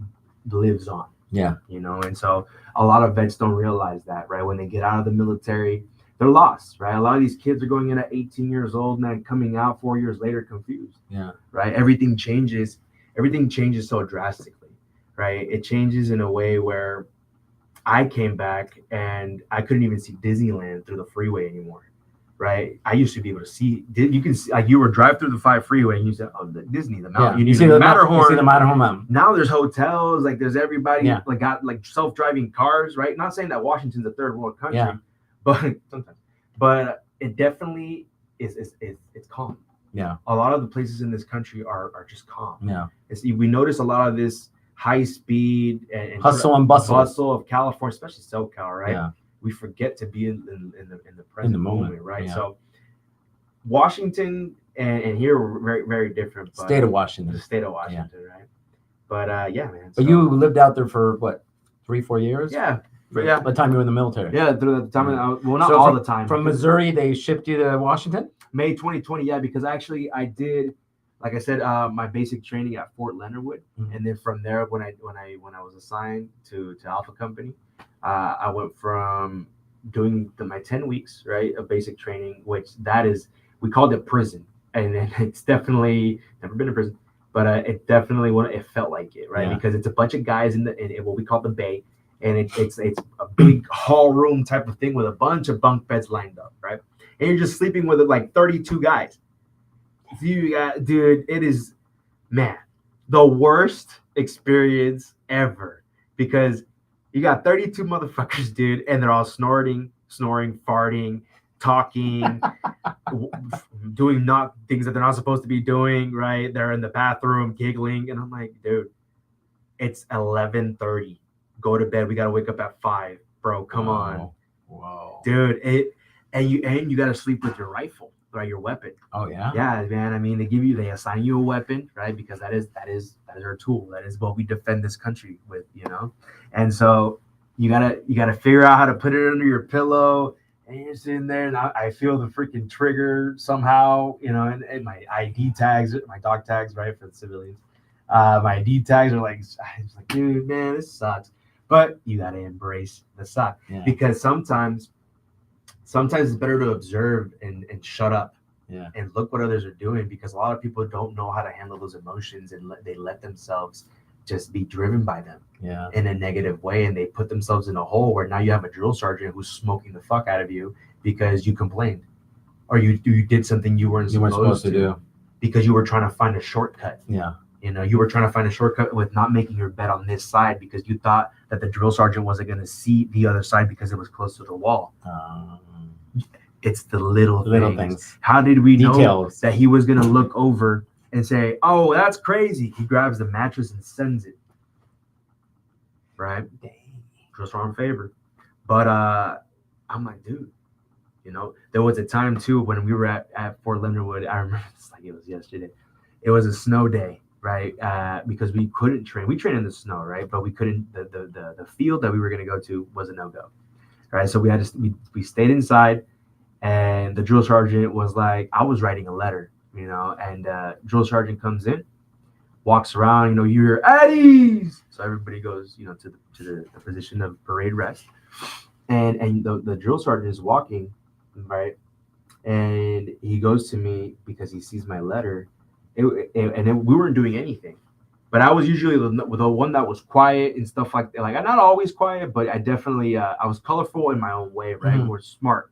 lives on. Yeah. You know, and so a lot of vets don't realize that, right? When they get out of the military, they're lost, right? A lot of these kids are going in at 18 years old and then coming out 4 years later confused. Yeah. Right? Everything changes so drastically, right? It changes in a way where I came back and I couldn't even see Disneyland through the freeway anymore. Right, I used to be able to see. You can see, like, you were drive through the 5 freeway and you said, "Oh, the Disney, the mountain." You see the Matterhorn. You see the Matterhorn mountain. Now there's hotels, like there's everybody, like got like self-driving cars. Right, not saying that Washington's a third world country, but sometimes, but it definitely is. It's calm. Yeah, a lot of the places in this country are just calm. Yeah, we notice a lot of this high speed and hustle and bustle of California, especially SoCal, right? Yeah. We forget to be in the present moment, right? Yeah. So Washington and here we're very, very different. But state of Washington. The state of Washington, right? But yeah, man. But you lived out there for what, 3-4 years? Yeah. Yeah. By the time you were in the military. Yeah, through the time. Well, not all the time. From Missouri, they shipped you to Washington? May 2020, yeah, because actually I did, like I said, my basic training at Fort Leonard Wood, and then from there, when I was assigned to Alpha Company. I went from doing my 10 weeks, right, of basic training, which we called it prison. And it's definitely never been in prison, but it definitely it felt like it, right? Yeah. Because it's a bunch of guys in what we call the Bay. And it's a big hall room type of thing with a bunch of bunk beds lined up, right? And you're just sleeping with like 32 guys. Dude, it is, man, the worst experience ever, because you got 32 motherfuckers, dude, and they're all snoring, farting, talking, doing not things that they're not supposed to be doing, right? They're in the bathroom giggling, and I'm like, dude, it's 11:30. Go to bed. We gotta wake up at 5, bro. Come on, whoa, dude. You gotta sleep with your rifle, right? Your weapon. Oh yeah. Yeah, man. I mean, they assign you a weapon, right? Because that is our tool. That is what we defend this country with, you know. And so you gotta figure out how to put it under your pillow, and you're sitting there, and I feel the freaking trigger somehow, you know. And my ID tags, my dog tags, right, for the civilians. My ID tags are like, it's like, dude, man, this sucks. But you gotta embrace the suck, because sometimes it's better to observe and shut up. Yeah. And look what others are doing, because a lot of people don't know how to handle those emotions, and they let themselves just be driven by them in a negative way, and they put themselves in a hole where now you have a drill sergeant who's smoking the fuck out of you because you complained, or you did something you weren't supposed to do because you were trying to find a shortcut. Yeah. You were trying to find a shortcut with not making your bed on this side because you thought that the drill sergeant wasn't going to see the other side because it was close to the wall. It's the little things. How did we know that he was going to look over and say, "Oh, that's crazy"? He grabs the mattress and sends it. Right? Drill sergeant favor. But I'm like, dude, there was a time too when we were at Fort Leonard Wood. I remember this like it was yesterday. It was a snow day, right? Because we couldn't train. We trained in the snow, right? But we couldn't. The field that we were going to go to was a no-go, right? So we had to we stayed inside, and the drill sergeant was like, I was writing a letter, and drill sergeant comes in, walks around, you hear Eddies. So everybody goes, to the position of parade rest, and the drill sergeant is walking, right, and he goes to me because he sees my letter. We weren't doing anything, but I was usually the one that was quiet and stuff like that. Like I'm not always quiet, but I definitely I was colorful in my own way, right? We're smart,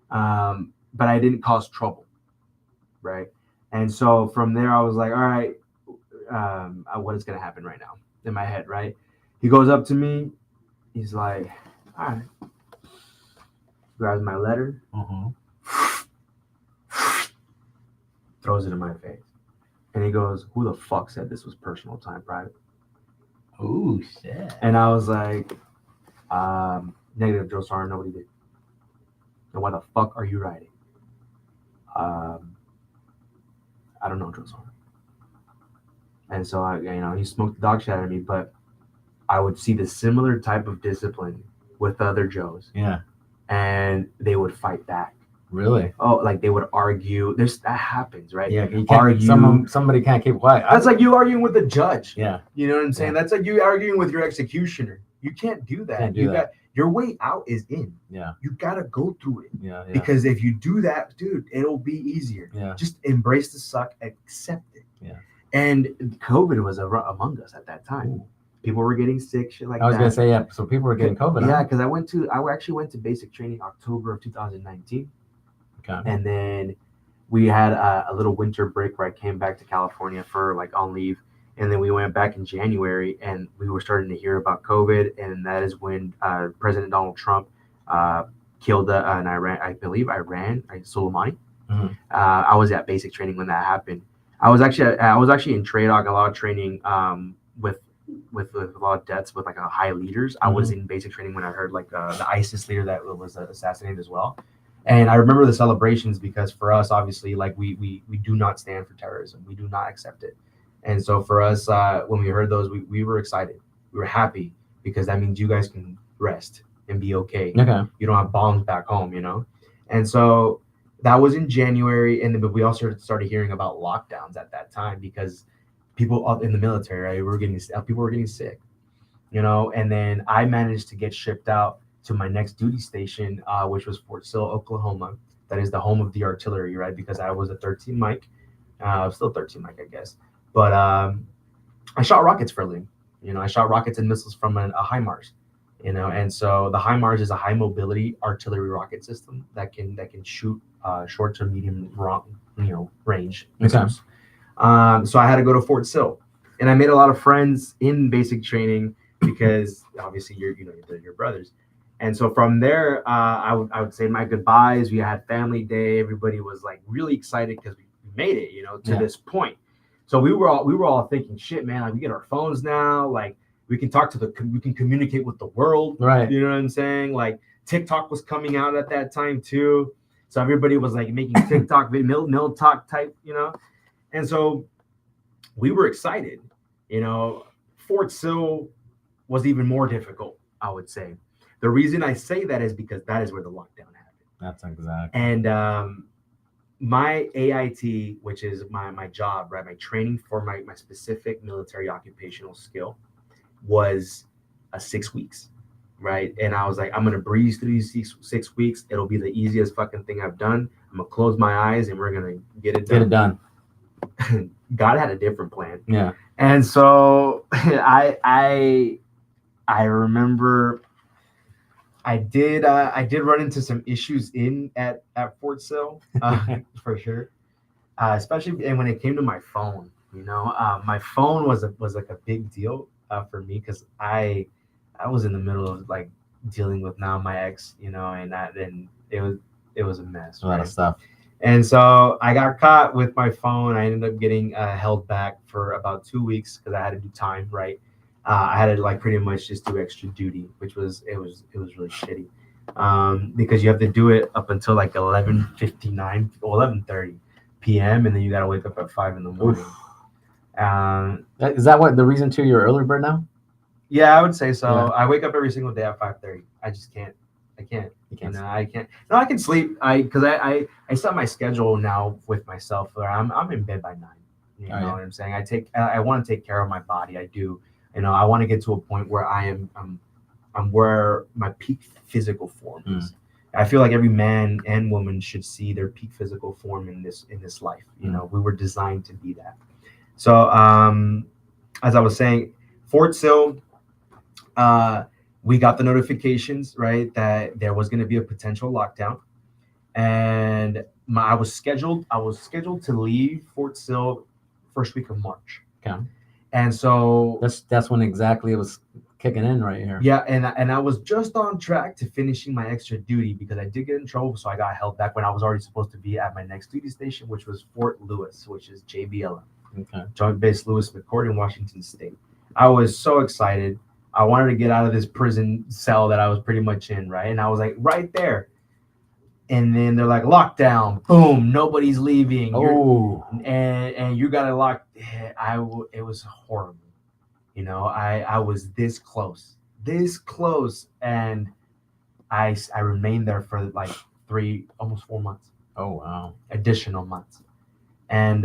but I didn't cause trouble, right? And so from there, I was like, all right, what is gonna happen right now in my head, right? He goes up to me, he's like, all right, grabs my letter, throws it in my face. And he goes, who the fuck said this was personal time private? Oh, shit. And I was like, negative, drill sergeant, nobody did. And why the fuck are you writing? I don't know, drill sergeant. And so, he smoked the dog shit out of me, but I would see the similar type of discipline with other Joes. Yeah. And they would fight back. Really? Oh, like they would argue. That happens, right? Yeah, you can't somebody can't keep quiet. That's like you arguing with the judge. Yeah. You know what I'm saying? Yeah. That's like you arguing with your executioner. You can't do that. Your way out is in. Yeah. You gotta go through it. Yeah. Because if you do that, dude, it'll be easier. Yeah. Just embrace the suck, accept it. Yeah. And COVID was among us at that time. Ooh. People were getting sick, shit like that. I was gonna say, yeah. So people were getting COVID. Yeah, because I actually went to basic training October of 2019. Okay. And then we had a little winter break where I came back to California for on leave. And then we went back in January and we were starting to hear about COVID. And that is when President Donald Trump killed an Soleimani. Mm-hmm. I was at basic training when that happened. I was actually in TRADOC, a lot of training with a lot of deaths with high leaders. Mm-hmm. I was in basic training when I heard the ISIS leader that was assassinated as well. And I remember the celebrations because for us, obviously, we do not stand for terrorism. We do not accept it. And so for us, when we heard those, we were excited. We were happy because that means you guys can rest and be okay. Okay. You don't have bombs back home, And so that was in January. And then we also started hearing about lockdowns at that time because people in the military, right, people were getting sick, And then I managed to get shipped out to my next duty station, which was Fort Sill, Oklahoma. That is the home of the artillery, right? Because I was a 13 Mike, still 13 Mike, I guess. But I shot rockets for a living. I shot rockets and missiles from a HIMARS, And so the HIMARS is a high mobility artillery rocket system that can shoot short to medium range missiles. Okay. So I had to go to Fort Sill, and I made a lot of friends in basic training because obviously they're your brothers. And so from there, I would say my goodbyes. We had family day. Everybody was really excited because we made it, to this point. So we were all thinking, shit, man, we get our phones now. We can we can communicate with the world. Right. You know what I'm saying? TikTok was coming out at that time too. So everybody was making TikTok, mill talk type, And so we were excited, Fort Sill was even more difficult, I would say. The reason I say that is because that is where the lockdown happened. That's exactly. And my AIT, which is my job, right, my training for my specific military occupational skill was 6 weeks, right? And I was like, I'm going to breeze through these 6 weeks. It'll be the easiest fucking thing I've done. I'm going to close my eyes and we're going to get it done. God had a different plan. Yeah. And so I remember I did run into some issues at Fort Sill, for sure. Especially and when it came to my phone, My phone was like a big deal for me because I was in the middle of like dealing with now my ex, and it was a mess, A lot of right? stuff. And so I got caught with my phone. I ended up getting held back for about 2 weeks because I had to do time, right? I had to like pretty much just do extra duty, which was really shitty. Because you have to do it up until like 11:59 or 11:30 p.m. and then you gotta wake up at 5 in the morning. Oof. Um, Is that what the reason too? You're early bird now. yeah, I would say so. Yeah. I wake up every single day at 5:30. I just can't. I can't. You can't. I can't. No, I can sleep. I set my schedule now with myself where I'm in bed by 9. You know what I'm saying? I want to take care of my body. I do. I want to get to a point where I'm where my peak physical form is. I feel like every man and woman should see their peak physical form in this life. We were designed to be that. So as I was saying, Fort Sill, we got the notifications, right, that there was going to be a potential lockdown, and I was scheduled to leave Fort Sill first week of March. Okay. And so that's when exactly it was kicking in right here. Yeah, and I was just on track to finishing my extra duty because I did get in trouble, so I got held back when I was already supposed to be at my next duty station, which was Fort Lewis, which is JBLM. Okay. Joint Base Lewis McChord in Washington State. I was so excited. I wanted to get out of this prison cell that I was pretty much in, right? And I was like right there. And then they're like, lockdown, boom, nobody's leaving. Oh. And you got to lock. It was horrible. I was this close, and I remained there for like almost 4 months. Oh, wow. Additional months. And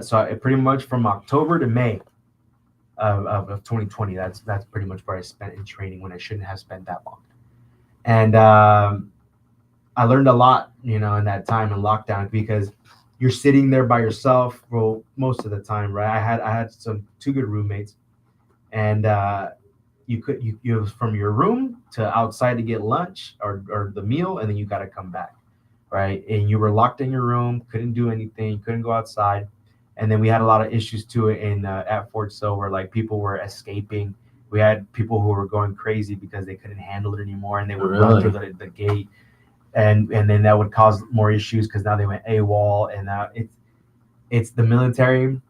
so pretty much from October to May of 2020, that's pretty much where I spent in training when I shouldn't have spent that long. And I learned a lot, in that time in lockdown because you're sitting there by yourself, well, most of the time, right? I had two good roommates, and you was from your room to outside to get lunch or the meal, and then you got to come back, right? And you were locked in your room, couldn't do anything, couldn't go outside. And then we had a lot of issues too at Fort Sill where like people were escaping. We had people who were going crazy because they couldn't handle it anymore, and they would run through the gate, and then that would cause more issues because now they went AWOL, and now it's the military.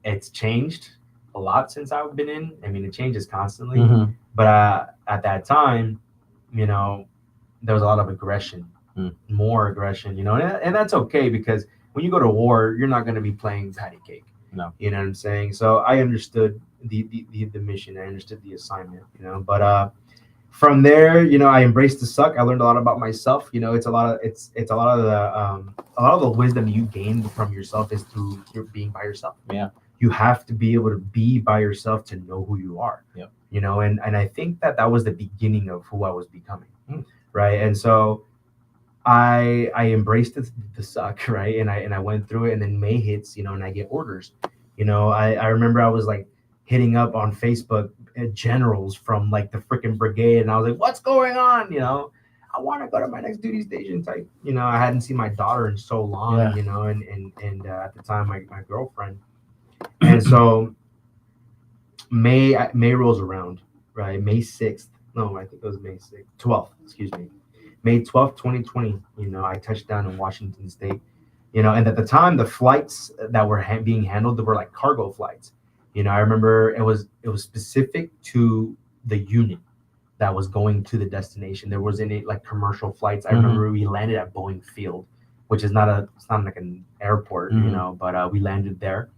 It's changed a lot since I've been in. I mean, it changes constantly, but at that time, there was a lot of aggression, more aggression, and that's okay because when you go to war, you're not going to be playing patty cake. No. You know what I'm saying? So I understood the mission. I understood the assignment, but from there, I embraced the suck. I learned a lot about myself. It's a lot of the wisdom you gain from yourself is through being by yourself. Yeah. You have to be able to be by yourself to know who you are. Yep. And I think that was the beginning of who I was becoming. Right. And so I embraced the suck, right? And I went through it, and then May hits, and I get orders. I remember I was like hitting up on Facebook generals from like the freaking brigade, and I was like, what's going on? I want to go to my next duty station type. I hadn't seen my daughter in so long, and at the time my girlfriend. And so May rolls around, right? May 6th. No, I think it was May 6th. 12th, excuse me. May 12th, 2020, I touched down in Washington State, and at the time, the flights that were being handled, they were like cargo flights. I remember it was specific to the unit that was going to the destination. There wasn't any like commercial flights. I remember we landed at Boeing Field, which is it's not like an airport, but we landed there.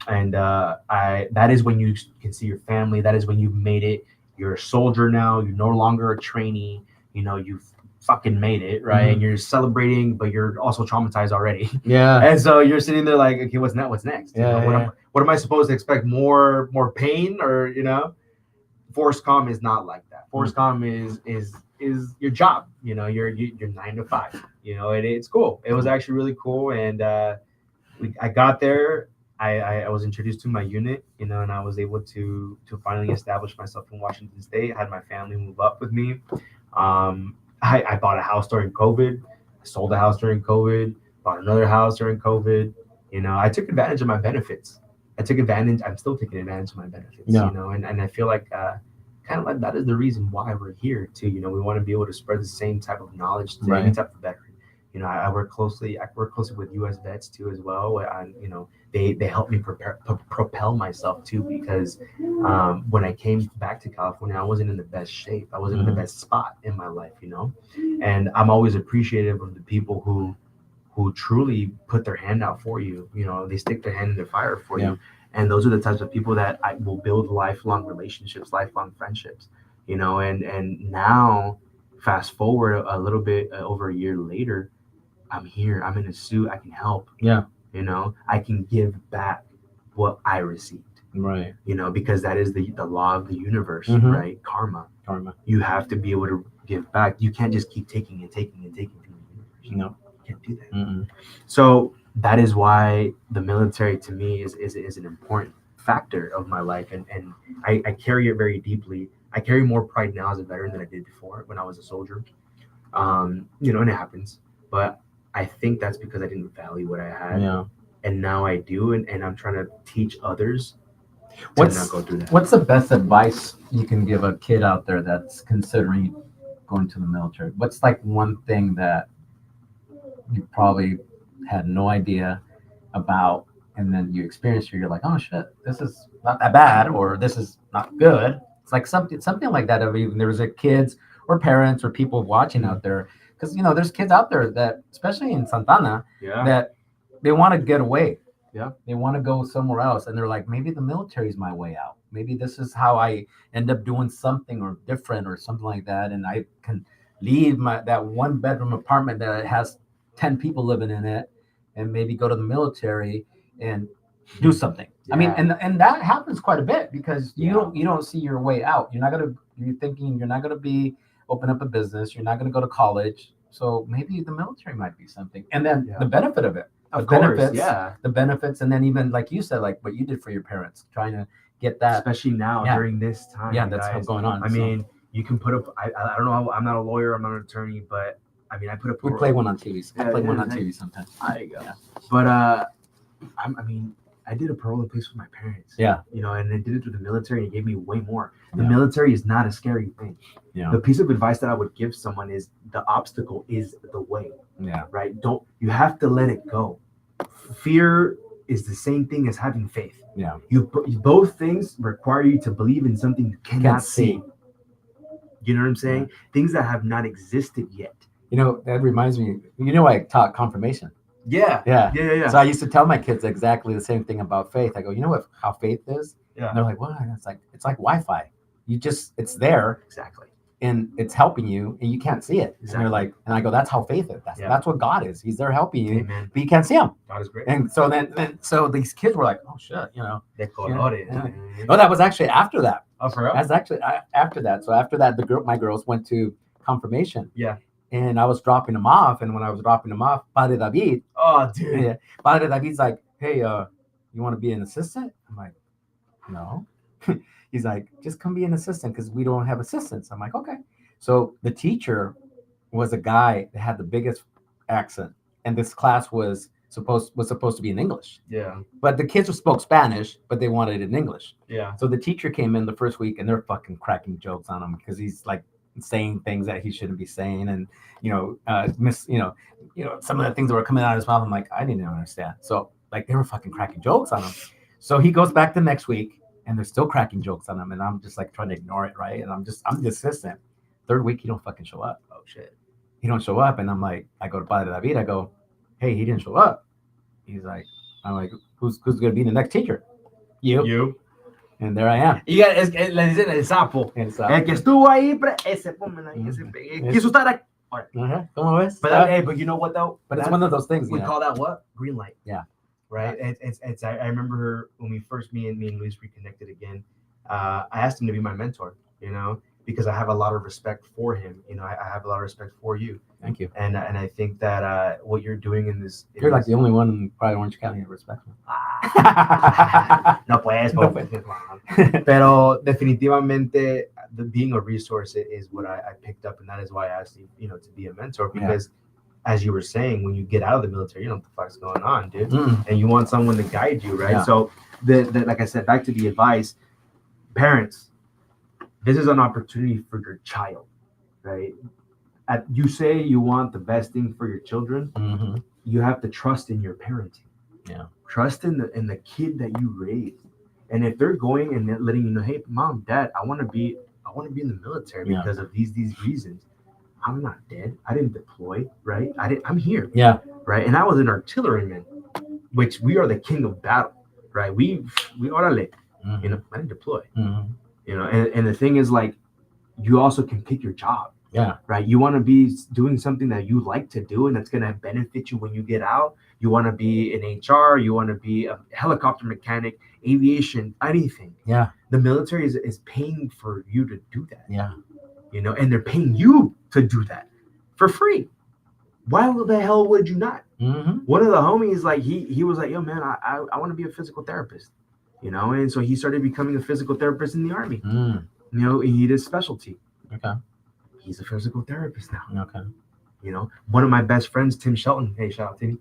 And that is when you can see your family. That is when you've made it. You're a soldier now. You're no longer a trainee. You've fucking made it, right? And you're celebrating, but you're also traumatized already. Yeah. And so you're sitting there like, okay, what's next? Yeah. What am I supposed to expect? More pain, or Force Com is not like that. Force Com is your job. You're 9 to 5. And it's cool. It was actually really cool, and I got there. I was introduced to my unit, and I was able to finally establish myself in Washington State. I had my family move up with me. I bought a house during COVID. I sold a house during COVID. Bought another house during COVID. You know, I took advantage of my benefits. I'm still taking advantage of my benefits, Yeah. you know, and I feel like kind of like that is the reason why we're here too. You know, we want to be able to spread the same type of knowledge to any type of veteran. You know, I work closely with US vets too as well. And, you know, they help me propel myself too, because when I came back to California, I wasn't in the best shape. I wasn't in the best spot in my life, you know, and I'm always appreciative of the people who truly put their hand out for you. You know, they stick their hand in the fire for you. And those are the types of people that I will build lifelong relationships, lifelong friendships, you know, and now fast forward a little bit over a year later, I'm here, I'm in a suit, I can help. Yeah. You know, I can give back what I received. Right. You know, because that is the law of the universe, right? Karma. You have to be able to give back. You can't just keep taking and taking and taking from the universe. No. Can't do that. So that is why the military to me is an important factor of my life, and I carry it very deeply. I carry more pride now as a veteran than I did before when I was a soldier. You know, and it happens, but I think that's because I didn't value what I had, and now I do, and I'm trying to teach others to not go through that. What's the best advice you can give a kid out there that's considering going to the military? What's like one thing that you probably had no idea about, and then you experience it, you're like, oh shit, this is not that bad, or this is not good. It's like something like that. I mean, there's a kids or parents or people watching out there, because you know there's kids out there that, especially in Santana, that they want to get away. They want to go somewhere else, and they're like, maybe the military is my way out. Maybe this is how I end up doing something or different or something like that, and I can leave that one bedroom apartment that has 10 people living in it, and maybe go to the military and do something. I mean, and that happens quite a bit, because you don't see your way out. You're thinking you're not gonna be open up a business. You're not gonna go to college. So maybe the military might be something. And then the benefit of it, the benefits, and then even like you said, like what you did for your parents, trying to get that, especially now during this time. That's what's going on. I mean, you can put up. I don't know how, I'm not a lawyer. I'm not an attorney, but I mean, I put up. We play one on TV. I play one on TV sometimes. There you go. But I mean, I did a parole in place with my parents. You know, and I did it through the military, and it gave me way more. The military is not a scary thing. The piece of advice that I would give someone is the obstacle is the way. Right. You have to let it go. Fear is the same thing as having faith. You both things require you to believe in something you cannot see. You know what I'm saying? Things that have not existed yet. You know, that reminds me, you know, I taught confirmation. Yeah. So I used to tell my kids exactly the same thing about faith. I go, you know how faith is? And they're like, what? And it's like Wi-Fi. It's there. Exactly. And it's helping you, and you can't see it. And they're like, and I go, that's how faith is. That's what God is. He's there helping you, but you can't see him. God is great. And so so these kids were like, oh shit, you know. Oh, that was actually after that. Oh, for real? That's actually after that. So after that, my girls went to confirmation. And I was dropping them off, and when I was dropping them off, Padre David. Oh, dude. Padre David's like, hey, you want to be an assistant? I'm like, no. He's like, just come be an assistant, because we don't have assistants. I'm like, okay. So the teacher was a guy that had the biggest accent, and this class was supposed to be in English. But the kids spoke Spanish, but they wanted it in English. So the teacher came in the first week, and they're fucking cracking jokes on him, because he's like saying things that he shouldn't be saying, and some of the things that were coming out of his mouth. I'm like, I didn't understand. So like they were fucking cracking jokes on him. So he goes back the next week, and they're still cracking jokes on him, and I'm just like trying to ignore it, right? And I'm the assistant. Third week, he don't fucking show up. Oh shit. He don't show up, and I'm like, I go to Padre David. I go, hey, he didn't show up. I'm like, who's gonna be the next teacher? You. And there I am. Y le dicen el sapo. El que estuvo ahí, ese pónmela ahí, ese quiso estar aquí. ¿Cómo ves? But you know what though? But it's one of those things. We call that what? Green light. Right. Yeah. I remember when me and Luis reconnected again. I asked him to be my mentor. You know, because I have a lot of respect for him. You know, I have a lot of respect for you. Thank you. And I think that what you're doing in this, you're like the only one in probably Orange County that respects me. No pues. Pero definitivamente, being a resource is what I picked up, and that is why I asked you, to be a mentor, because as you were saying, when you get out of the military, you know what the fuck's going on, dude. Mm. And you want someone to guide you, right? Yeah. So, like I said, back to the advice, parents, this is an opportunity for your child, right? You say you want the best thing for your children. Mm-hmm. You have to trust in your parenting. Yeah. Trust in the kid that you raised. And if they're going and they're letting you know, hey, mom, dad, I want to be in the military because of these reasons. I'm not dead. I didn't deploy, right? I'm here. Yeah. Right. And I was an artilleryman, which we are the king of battle, right? We orale, Mm-hmm. you know, I didn't deploy. Mm-hmm. You know, and the thing is, like, you also can pick your job. Yeah. Right. You want to be doing something that you like to do and that's going to benefit you when you get out. You want to be in HR. You want to be a helicopter mechanic, aviation, anything. Yeah. The military is paying for you to do that. Yeah. You know, and they're paying you to do that for free. Why the hell would you not? Mm-hmm. One of the homies, like, he was like, yo, man, I want to be a physical therapist. You know, and so he started becoming a physical therapist in the Army. Mm. You know, he did specialty. Okay. He's a physical therapist now. Okay. You know, one of my best friends, Tim Shelton. Hey, shout out Timmy.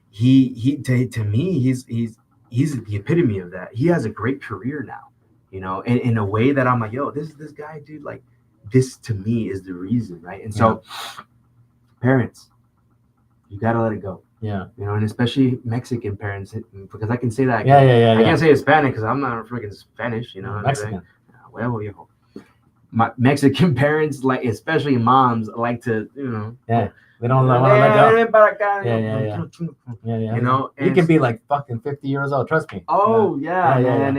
He to me, he's the epitome of that. He has a great career now. You know, and in a way that I'm like, yo, this guy, dude, like, this to me is the reason, right? And so, parents, you gotta let it go. Yeah. You know, and especially Mexican parents, because I can say that. Yeah. I can't say Hispanic because I'm not freaking Spanish. You know, Mexican. Well, viejo. My Mexican parents, like, especially moms, like to, you know. Yeah. They don't want to let go. Yeah. You know, you can be like fucking 50 years old. Trust me. Oh yeah. And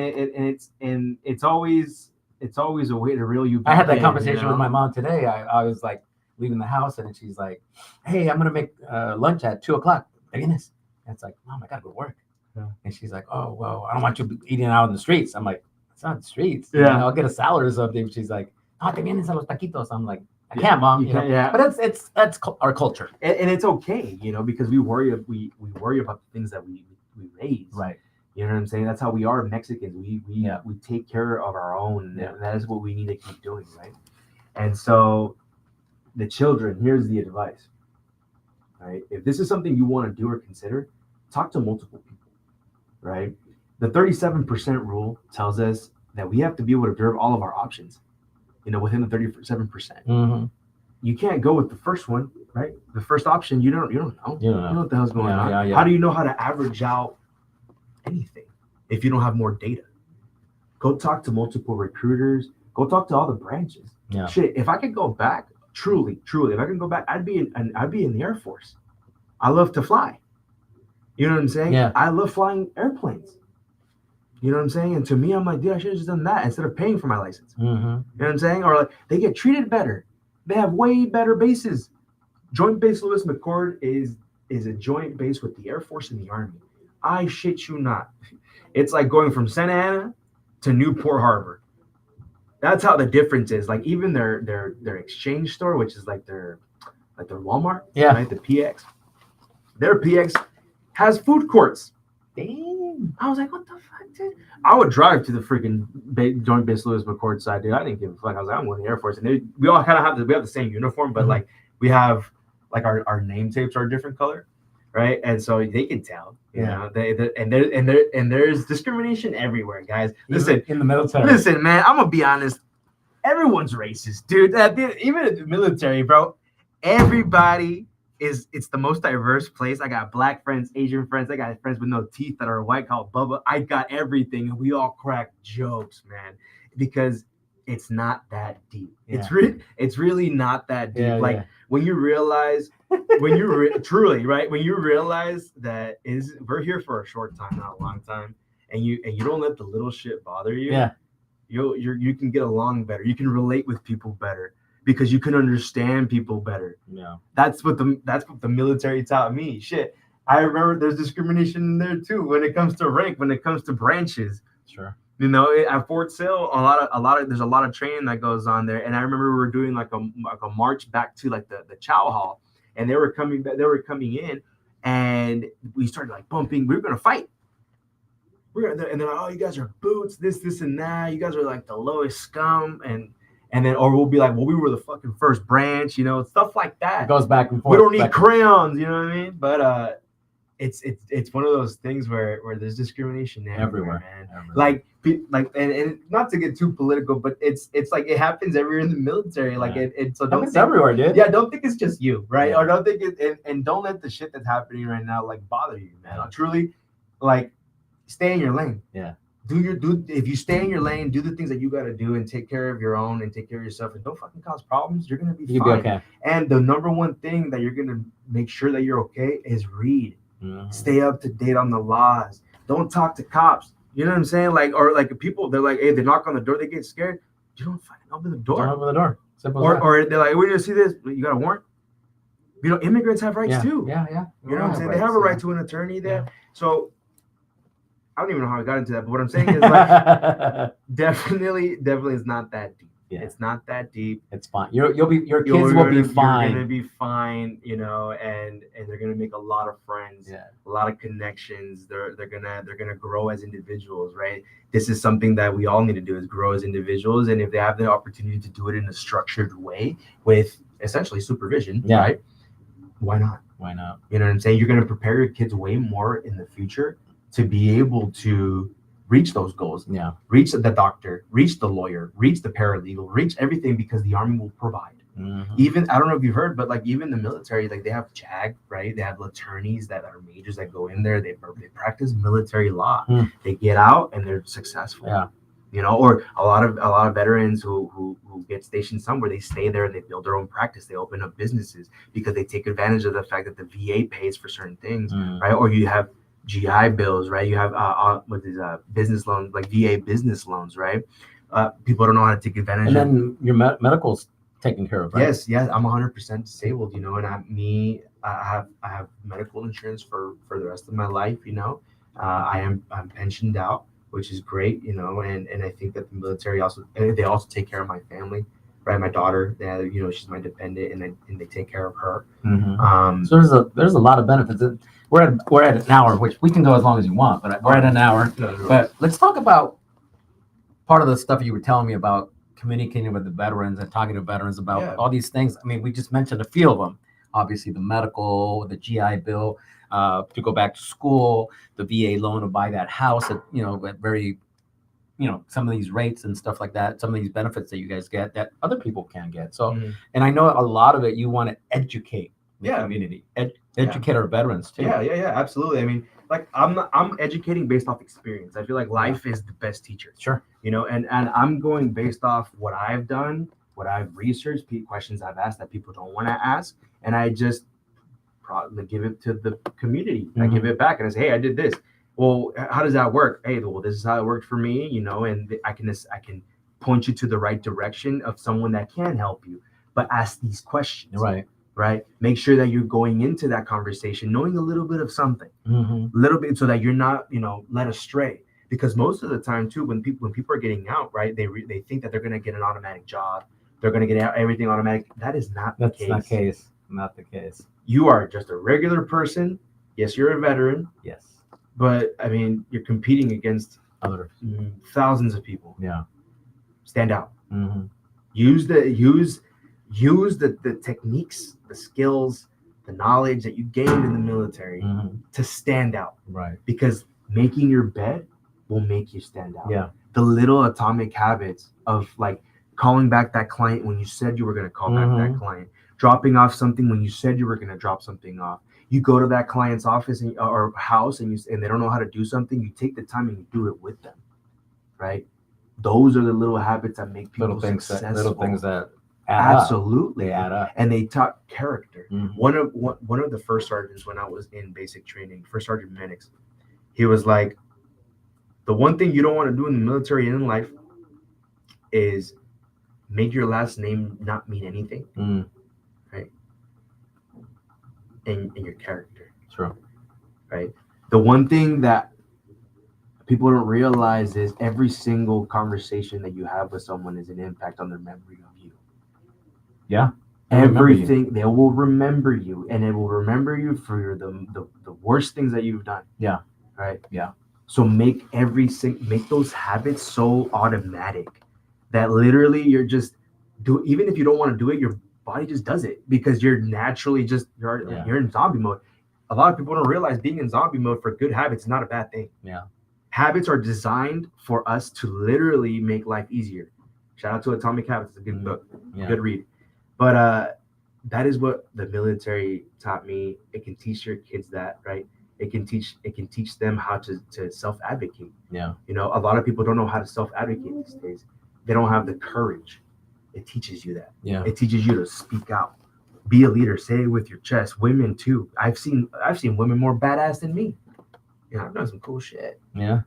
it's always a way to reel you back. I had that in, conversation you know? with my mom today. I was like leaving the house and she's like, "Hey, I'm gonna make lunch at 2:00. And it's like, Mom, I gotta go to work. Yeah. And she's like, "Oh well, I don't want you eating out in the streets." I'm like, "It's not the streets. Yeah. You know, I'll get a salad or something." She's like, "No, te vienes a los taquitos." I'm like, I can't, Mom. You know? Yeah. But that's our culture, and it's okay, you know, because we worry about the things that we raise. Right. You know what I'm saying? That's how we are Mexicans. We take care of our own, and that is what we need to keep doing, right? And so, the children, here's the advice. Right? If this is something you want to do or consider, talk to multiple people. Right? The 37% rule tells us that we have to be able to observe all of our options. You know, within the 37%. Mm-hmm. You can't go with the first one, right? The first option, you don't know. You don't know what the hell's going on. Yeah. How do you know how to average out anything if you don't have more data? Go talk to multiple recruiters. Go talk to all the branches. Yeah. Shit, if I could go back, truly, if I can go back, I'd be in the Air Force. I love to fly. You know what I'm saying? Yeah. I love flying airplanes. You know what I'm saying? And to me, I'm like, dude, I should have just done that instead of paying for my license. Mm-hmm. You know what I'm saying? Or like, they get treated better. They have way better bases. Joint Base Lewis McChord is a joint base with the Air Force and the Army. I shit you not. It's like going from Santa Ana to Newport Harbor. That's how the difference is. Like, even their exchange store, which is like their Walmart, right? The PX. Their PX has food courts. Damn. I was like, what the fuck, dude? I would drive to the freaking Joint Base Lewis McChord side, dude. I didn't give a fuck. I was like, I'm going to the Air Force. And we all kind of have the same uniform, but like, we have, like, our name tapes are a different color, right? And so they can tell, you know, and there's discrimination everywhere, guys. Listen, in the military. Listen, man, I'm gonna be honest. Everyone's racist, dude. Even in the military, bro. Everybody it's the most diverse place. I got black friends, Asian friends. I got friends with no teeth that are white called Bubba. I got everything, and we all crack jokes, man, because it's not that deep. Yeah. It's really not that deep. When you realize, truly, right? When you realize that we're here for a short time, not a long time, and you don't let the little shit bother you. Yeah. You can get along better. You can relate with people better because you can understand people better. Yeah. That's what the military taught me. Shit. I remember there's discrimination in there too when it comes to rank, when it comes to branches. Sure. You know, at Fort Sill, there's a lot of training that goes on there. And I remember we were doing like a march back to like the chow hall, and they were coming in, and we started like bumping. We were gonna fight. And they're like, oh, you guys are boots, this and that. You guys are like the lowest scum. And And then, or we'll be like, well, we were the fucking first branch, you know, stuff like that. It goes back and forth. We don't need crayons, you know what I mean? But it's one of those things where there's discrimination everywhere, man. Everywhere. And not to get too political, but it's like it happens everywhere in the military. Like so don't think, everywhere, dude. Yeah, don't think it's just you, right? Or don't think it, and don't let the shit that's happening right now like bother you, man. Truly, like, stay in your lane. Yeah. If you stay in your lane, do the things that you got to do and take care of your own and take care of yourself and don't fucking cause problems. You're gonna be fine. You'll be okay. And the number one thing that you're gonna make sure that you're okay is read. Mm-hmm. Stay up to date on the laws. Don't talk to cops. You know what I'm saying? Like, or like people, they're like, hey, they knock on the door, they get scared. You don't fucking open the door. Don't open the door. Simple or they're like, we need to see this. You got a warrant? You know, immigrants have rights too. Yeah. You know what I'm saying? They have a right to an attorney there. Yeah. So I don't even know how I got into that, but what I'm saying is like definitely it's not that deep. Yeah. It's not that deep. It's fine. Your kids will be fine. You're gonna be fine, you know, and they're gonna make a lot of friends, a lot of connections. They're gonna grow as individuals, right? This is something that we all need to do, is grow as individuals. And if they have the opportunity to do it in a structured way with essentially supervision, right? Why not? Why not? You know what I'm saying? You're gonna prepare your kids way more in the future to be able to reach those goals. Yeah. Reach the doctor, reach the lawyer, reach the paralegal, reach everything, because the Army will provide. Mm-hmm. Even, I don't know if you've heard, but like even the military, like they have JAG, right? They have attorneys that are majors that go in there. They practice military law. Mm. They get out and they're successful. Yeah. You know, or a lot of veterans who get stationed somewhere, they stay there and they build their own practice. They open up businesses because they take advantage of the fact that the VA pays for certain things, right? Or you have GI bills, right? You have business loans, like VA business loans, right? People don't know how to take advantage of. And then your medical's taken care of, right? Yes, I'm 100% disabled, you know, and I have medical insurance for the rest of my life, you know. I'm pensioned out, which is great, you know, and I think that the military they also take care of my family, right? My daughter, you know, she's my dependent, and they take care of her. Mm-hmm. So there's a lot of benefits. We're at an hour, which we can go as long as you want, but we're at an hour. But let's talk about part of the stuff you were telling me about communicating with the veterans and talking to veterans about all these things. I mean, we just mentioned a few of them. Obviously, the medical, the GI Bill, to go back to school, the VA loan to buy that house at, you know, at very, you know, some of these rates and stuff like that, some of these benefits that you guys get that other people can't get. So, and I know a lot of it, you want to educate the community, educate our veterans too. Yeah, absolutely. I mean, like I'm educating based off experience. I feel like life is the best teacher. Sure. You know, and I'm going based off what I've done, what I've researched, questions I've asked that people don't want to ask, and I just probably give it to the community. Mm-hmm. I give it back and I say, hey, I did this. Well, how does that work? Hey, well, this is how it worked for me, you know, and I can point you to the right direction of someone that can help you. But ask these questions. Right. Make sure that you're going into that conversation knowing a little bit of something, a little bit, so that you're not, you know, led astray. Because most of the time too, when people are getting out, right, they think that they're going to get an automatic job. They're going to get everything automatic. That is not the case. Not the case. You are just a regular person. Yes, you're a veteran. Yes. But I mean, you're competing against others, thousands of people. Yeah. Stand out. Mm-hmm. Use the techniques, the skills, the knowledge that you gained in the military to stand out. Right. Because making your bed will make you stand out. Yeah. The little atomic habits of like calling back that client when you said you were going to call back that client, dropping off something when you said you were going to drop something off. You go to that client's office or house and they don't know how to do something. You take the time and you do it with them, right? Those are the little habits that make people successful. Little things that absolutely add up. And they taught character. One of the first sergeants when I was in basic training, First Sergeant Menix, he was like, the one thing you don't want to do in the military and in life is make your last name not mean anything. Right? And your character. True. Right? The one thing that people don't realize is every single conversation that you have with someone is an impact on their memory of you. Yeah. Everything, they will remember you, and it will remember you for the worst things that you've done. Yeah. Right? Yeah. So make those habits so automatic that literally you're just do, even if you don't want to do it, your body just does it because you're naturally you're in zombie mode. A lot of people don't realize being in zombie mode for good habits is not a bad thing. Yeah. Habits are designed for us to literally make life easier. Shout out to Atomic Habits. It's a good book, good read. But that is what the military taught me. It can teach your kids that, right? It can teach them how to self-advocate. Yeah. You know, a lot of people don't know how to self-advocate these days. They don't have the courage. It teaches you that. Yeah. It teaches you to speak out. Be a leader. Say it with your chest. Women too. I've seen women more badass than me. You know, I've done some cool shit. Yeah.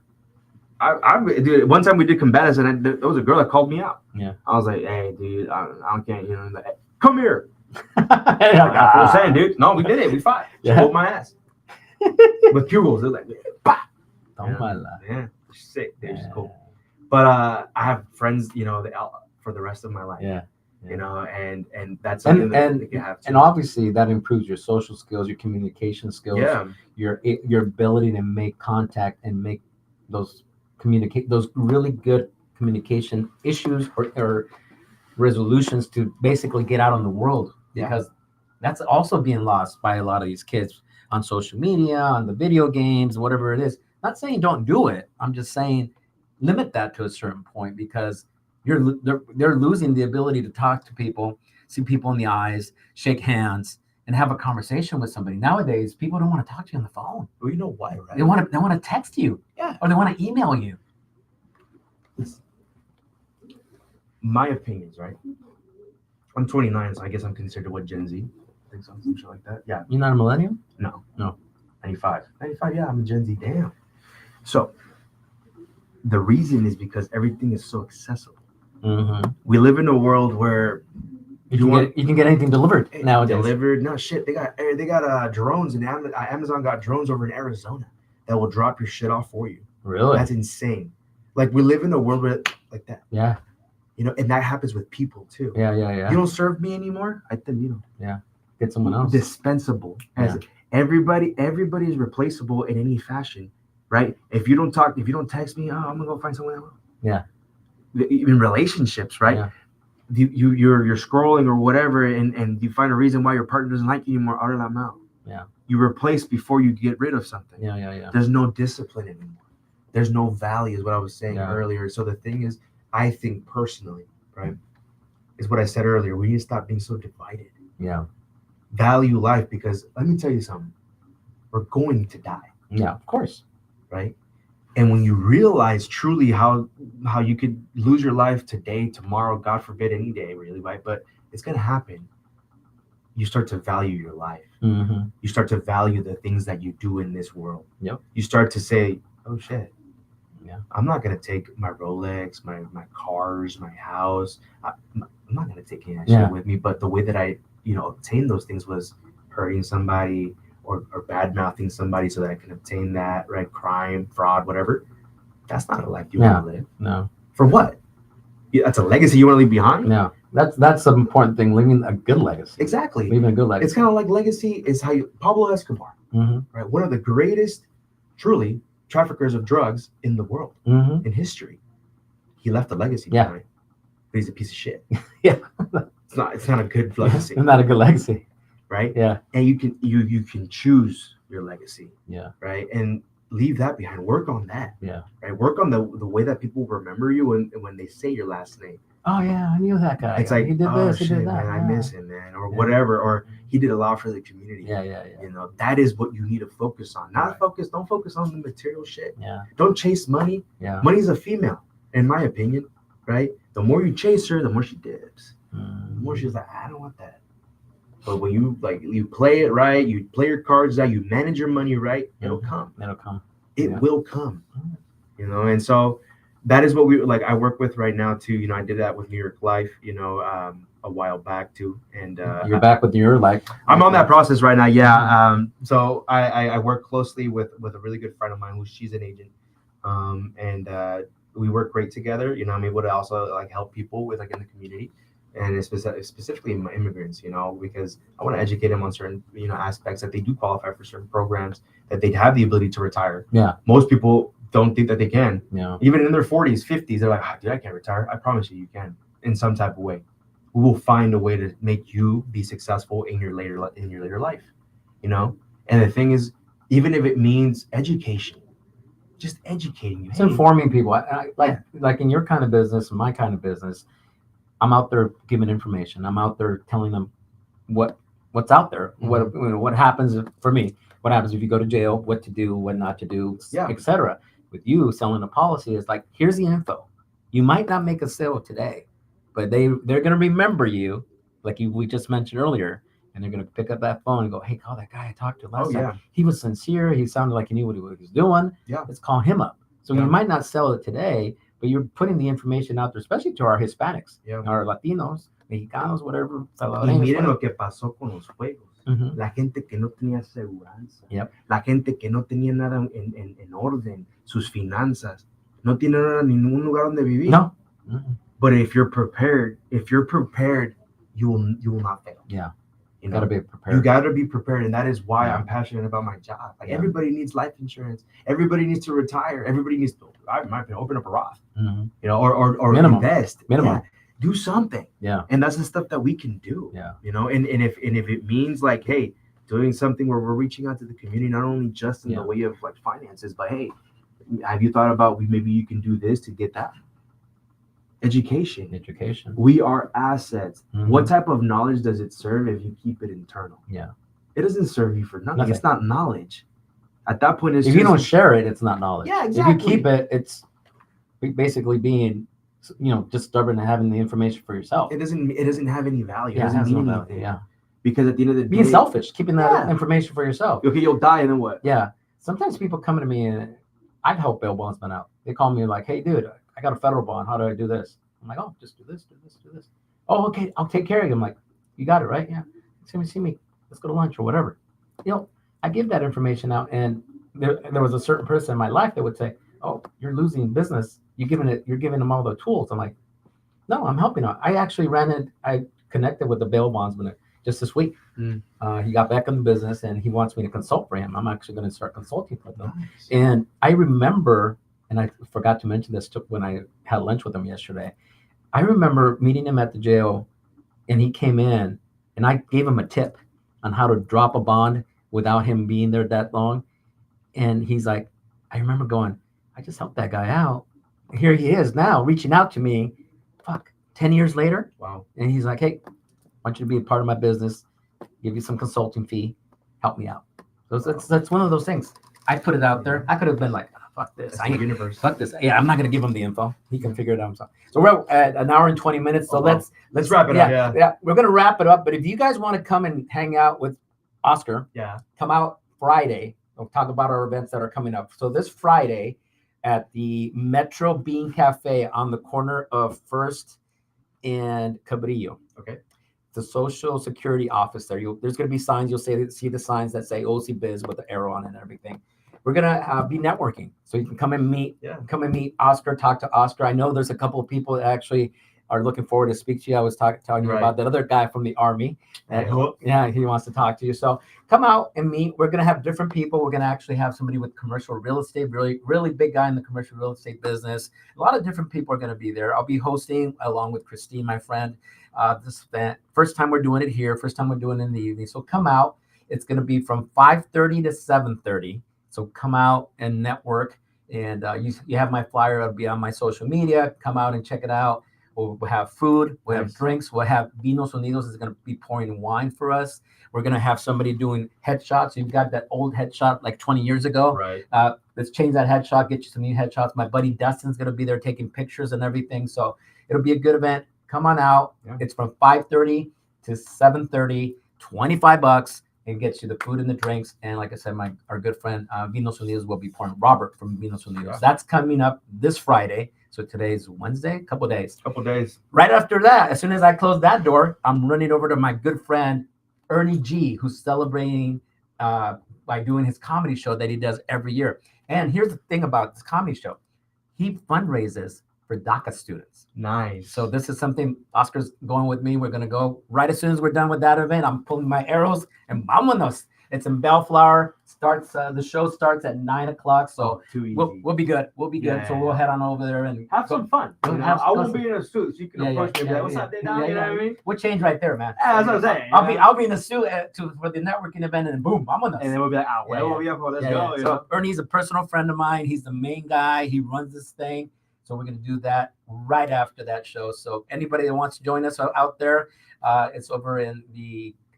Dude, one time we did combatives, and there was a girl that called me out. Yeah. I was like, "Hey, dude, I can't, you know, like, hey, come here." I was saying, dude, no, we did it. We fought. She pulled my ass with pugils. It was like, bah. Yeah, she's sick. Dude, she's cool. But I have friends, you know, for the rest of my life. Yeah. You know, and that's something that you have to. And obviously that improves your social skills, your communication skills, your ability to make contact and make those really good communication issues or resolutions to basically get out in the world, because that's also being lost by a lot of these kids on social media, on the video games, whatever it is. Not saying don't do it. I'm just saying limit that to a certain point, because they're losing the ability to talk to people, see people in the eyes, shake hands, and have a conversation with somebody. Nowadays, people don't want to talk to you on the phone. Well, you know why, right? They want to text you, or they want to email you. My opinions, right? I'm 29, so I guess I'm considered what, Gen Z? I think some shit like that. Yeah. You're not a millennial? No. 95. Yeah, I'm a Gen Z. Damn. So the reason is because everything is so accessible. Mm-hmm. We live in a world where you can get anything delivered nowadays. No shit. They got drones, and Amazon got drones over in Arizona that will drop your shit off for you. Really? That's insane. Like, we live in a world where like that. Yeah. You know, and that happens with people too. Yeah. You don't serve me anymore. I think, you know. Yeah. Get someone else. Dispensable. As everybody is replaceable in any fashion, right? If you don't text me, I'm gonna go find someone else. Yeah. Even relationships, right? Yeah. You're scrolling or whatever, and you find a reason why your partner doesn't like you anymore. Out of that mouth. Yeah. You replace before you get rid of something. Yeah. There's no discipline anymore. There's no value, is what I was saying earlier. So the thing is, I think personally, right, is what I said earlier. We need to stop being so divided. Yeah. Value life, because let me tell you something. We're going to die. Yeah, of course. Right? And when you realize truly how you could lose your life today, tomorrow, God forbid, any day, really, right? But it's going to happen. You start to value your life. Mm-hmm. You start to value the things that you do in this world. Yep. You start to say, oh, shit. Yeah. I'm not going to take my Rolex, my cars, my house. I'm not going to take any of that shit with me. But the way that I, obtained those things was hurting somebody or bad-mouthing somebody so that I can obtain that, right? Crime, fraud, whatever. That's not a life you want to live. No. For what? That's a legacy you want to leave behind? No. That's the important thing, leaving a good legacy. Exactly. Leaving a good legacy. It's kind of like legacy is how Pablo Escobar, right? One of the greatest, truly, traffickers of drugs in the world, in history. He left a legacy behind. But he's a piece of shit. Yeah. It's not a good legacy. It's not a good legacy. Right? Yeah. And you can choose your legacy. Yeah. Right? And leave that behind. Work on that. Yeah. Right? Work on the way that people remember you when they say your last name. Oh yeah, I knew that guy. It's like, he did this, shit, he did that. Man, I miss him, man, or whatever, or he did a lot for the community. Yeah. That is what you need to focus on. Don't focus on the material shit. Yeah. Don't chase money. Yeah. Money's a female, in my opinion, right? The more you chase her, the more she dips. Mm. The more she's like, I don't want that. But when you play it right, you play your cards out, you manage your money right, it'll come. It will come. And so that is what I work with right now too. I did that with New York Life, a while back too. And you're back with your life. I'm on that process right now. Yeah. So I work closely with a really good friend of mine she's an agent. And we work great together. I'm able to also help people with in the community, and specifically immigrants, because I want to educate them on certain, aspects that they do qualify for certain programs, that they'd have the ability to retire. Yeah. Most people don't think that they can. Yeah. Even in their 40s, 50s, they're like, dude, I can't retire. I promise you can in some type of way. we will find a way to make you be successful in your later life, you know. And the thing is, even if it means education, just educating you. It's informing people. Like in your kind of business, my kind of business, I'm out there giving information. I'm out there telling them what's out there, what happens for me, what happens if you go to jail, what to do, what not to do, etc. With you selling a policy, is like, here's the info. You might not make a sale today, but they're going to remember you, like we just mentioned earlier, and they're going to pick up that phone and go, hey, call that guy I talked to last time. He was sincere. He sounded like he knew what he was doing. Let's call him up. So you might not sell it today, but you're putting the information out there, especially to our Hispanics, our Latinos, Mexicanos, whatever. Y miren lo que pasó con los juegos. La gente que no tenía seguranza, la gente que no tenía nada en orden, sus finanzas, no tiene nada, ningún lugar donde vivir. No. But if you're prepared, you will not fail. You gotta be prepared. You gotta be prepared, and that is why I'm passionate about my job. Like everybody needs life insurance. Everybody needs to retire. Everybody needs to, I might open up a Roth, you know, or invest. Do something. And that's the stuff that we can do. You know, and if it means like, hey, doing something where we're reaching out to the community, not only just in the way of like finances, but hey, have you thought about maybe you can do this to get that? Education. We are assets. What type of knowledge does it serve if you keep it internal? It doesn't serve you for nothing. It's not knowledge. At that point, it's if you don't share it, it's not knowledge. Exactly. If you keep it, it's basically being, just stubborn and having the information for yourself. It doesn't have any value. It doesn't mean anything. Because at the end of the day, being selfish, keeping that information for yourself. Okay, you'll die, and then what? Sometimes people come to me and I've helped bail bondsmen out. They call me like, hey, dude, I got a federal bond. How do I do this? I'm like, oh, just do this. Oh, okay, I'll take care of you. I'm like, you got it, right? Yeah. See me. Let's go to lunch or whatever. I give that information out, and there was a certain person in my life that would say, oh, you're losing business. You're giving them all the tools. I'm like, no, I'm helping out. I actually I connected with the bail bondsman just this week. He got back in the business, and he wants me to consult for him. I'm actually going to start consulting for them. Nice. And I remember, and I forgot to mention this when I had lunch with him yesterday. I remember meeting him at the jail, and he came in, and I gave him a tip on how to drop a bond without him being there that long. And he's like, I remember going, I just helped that guy out. Here he is now reaching out to me. 10 years later. Wow. And he's like, hey, I want you to be a part of my business, give you some consulting fee, help me out. So that's one of those things. I put it out there. I could have been like, fuck this. Fuck this. Yeah, I'm not gonna give him the info. He can figure it out himself. So we're at an hour and 20 minutes. So let's wrap it up. Yeah, we're gonna wrap it up. But if you guys want to come and hang out with Oscar, come out Friday. We'll talk about our events that are coming up. So this Friday at the Metro Bean Cafe on the corner of First and Cabrillo. Okay. The Social Security office there. There's going to be signs. You'll see the signs that say OC Biz with the arrow on it and everything. We're going to be networking. So you can come and meet Oscar, talk to Oscar. I know there's a couple of people that actually are looking forward to speak to you. I was telling you about that other guy from the Army. He wants to talk to you. So come out and meet. We're going to have different people. We're going to actually have somebody with commercial real estate, really, really big guy in the commercial real estate business. A lot of different people are going to be there. I'll be hosting along with Christine, my friend, this event. First time we're doing it here. First time we're doing it in the evening. So come out. It's going to be from 5:30 to 7:30. So come out and network. And you have my flyer. It'll be on my social media. Come out and check it out. We'll have food, we'll have drinks, we'll have Vinos Unidos is going to be pouring wine for us. We're going to have somebody doing headshots. You've got that old headshot like 20 years ago. Right. Let's change that headshot, get you some new headshots. My buddy Dustin's going to be there taking pictures and everything. So it'll be a good event. Come on out. Yeah. It's from 5:30 to 7:30, $25. It gets you the food and the drinks. And like I said, our good friend Vinos Unidos will be pouring. Robert from Vinos Unidos. Yeah. That's coming up this Friday. So today's Wednesday, couple days. Right after that, as soon as I close that door, I'm running over to my good friend, Ernie G, who's celebrating by doing his comedy show that he does every year. And here's the thing about this comedy show. He fundraises for DACA students. Nice. So this is something Oscar's going with me. We're going to go right as soon as we're done with that event. I'm pulling my arrows and vámonos. It's in Bellflower. Starts the show starts at 9 o'clock. So too easy. we'll be good. We'll be good. Yeah, so we'll head on over there and have some fun. You know? I won't be in a suit, so you can approach me and be like, "What's up, Dave?" You know what I mean? We'll change right there, man. Yeah, that's what I'm saying. I'll be in a suit for the networking event, and boom, I'm on us. And then we'll be like, "Ah, well, let's go." So Ernie's a personal friend of mine. He's the main guy. He runs this thing. So we're going to do that right after that show. So anybody that wants to join us out there, it's over in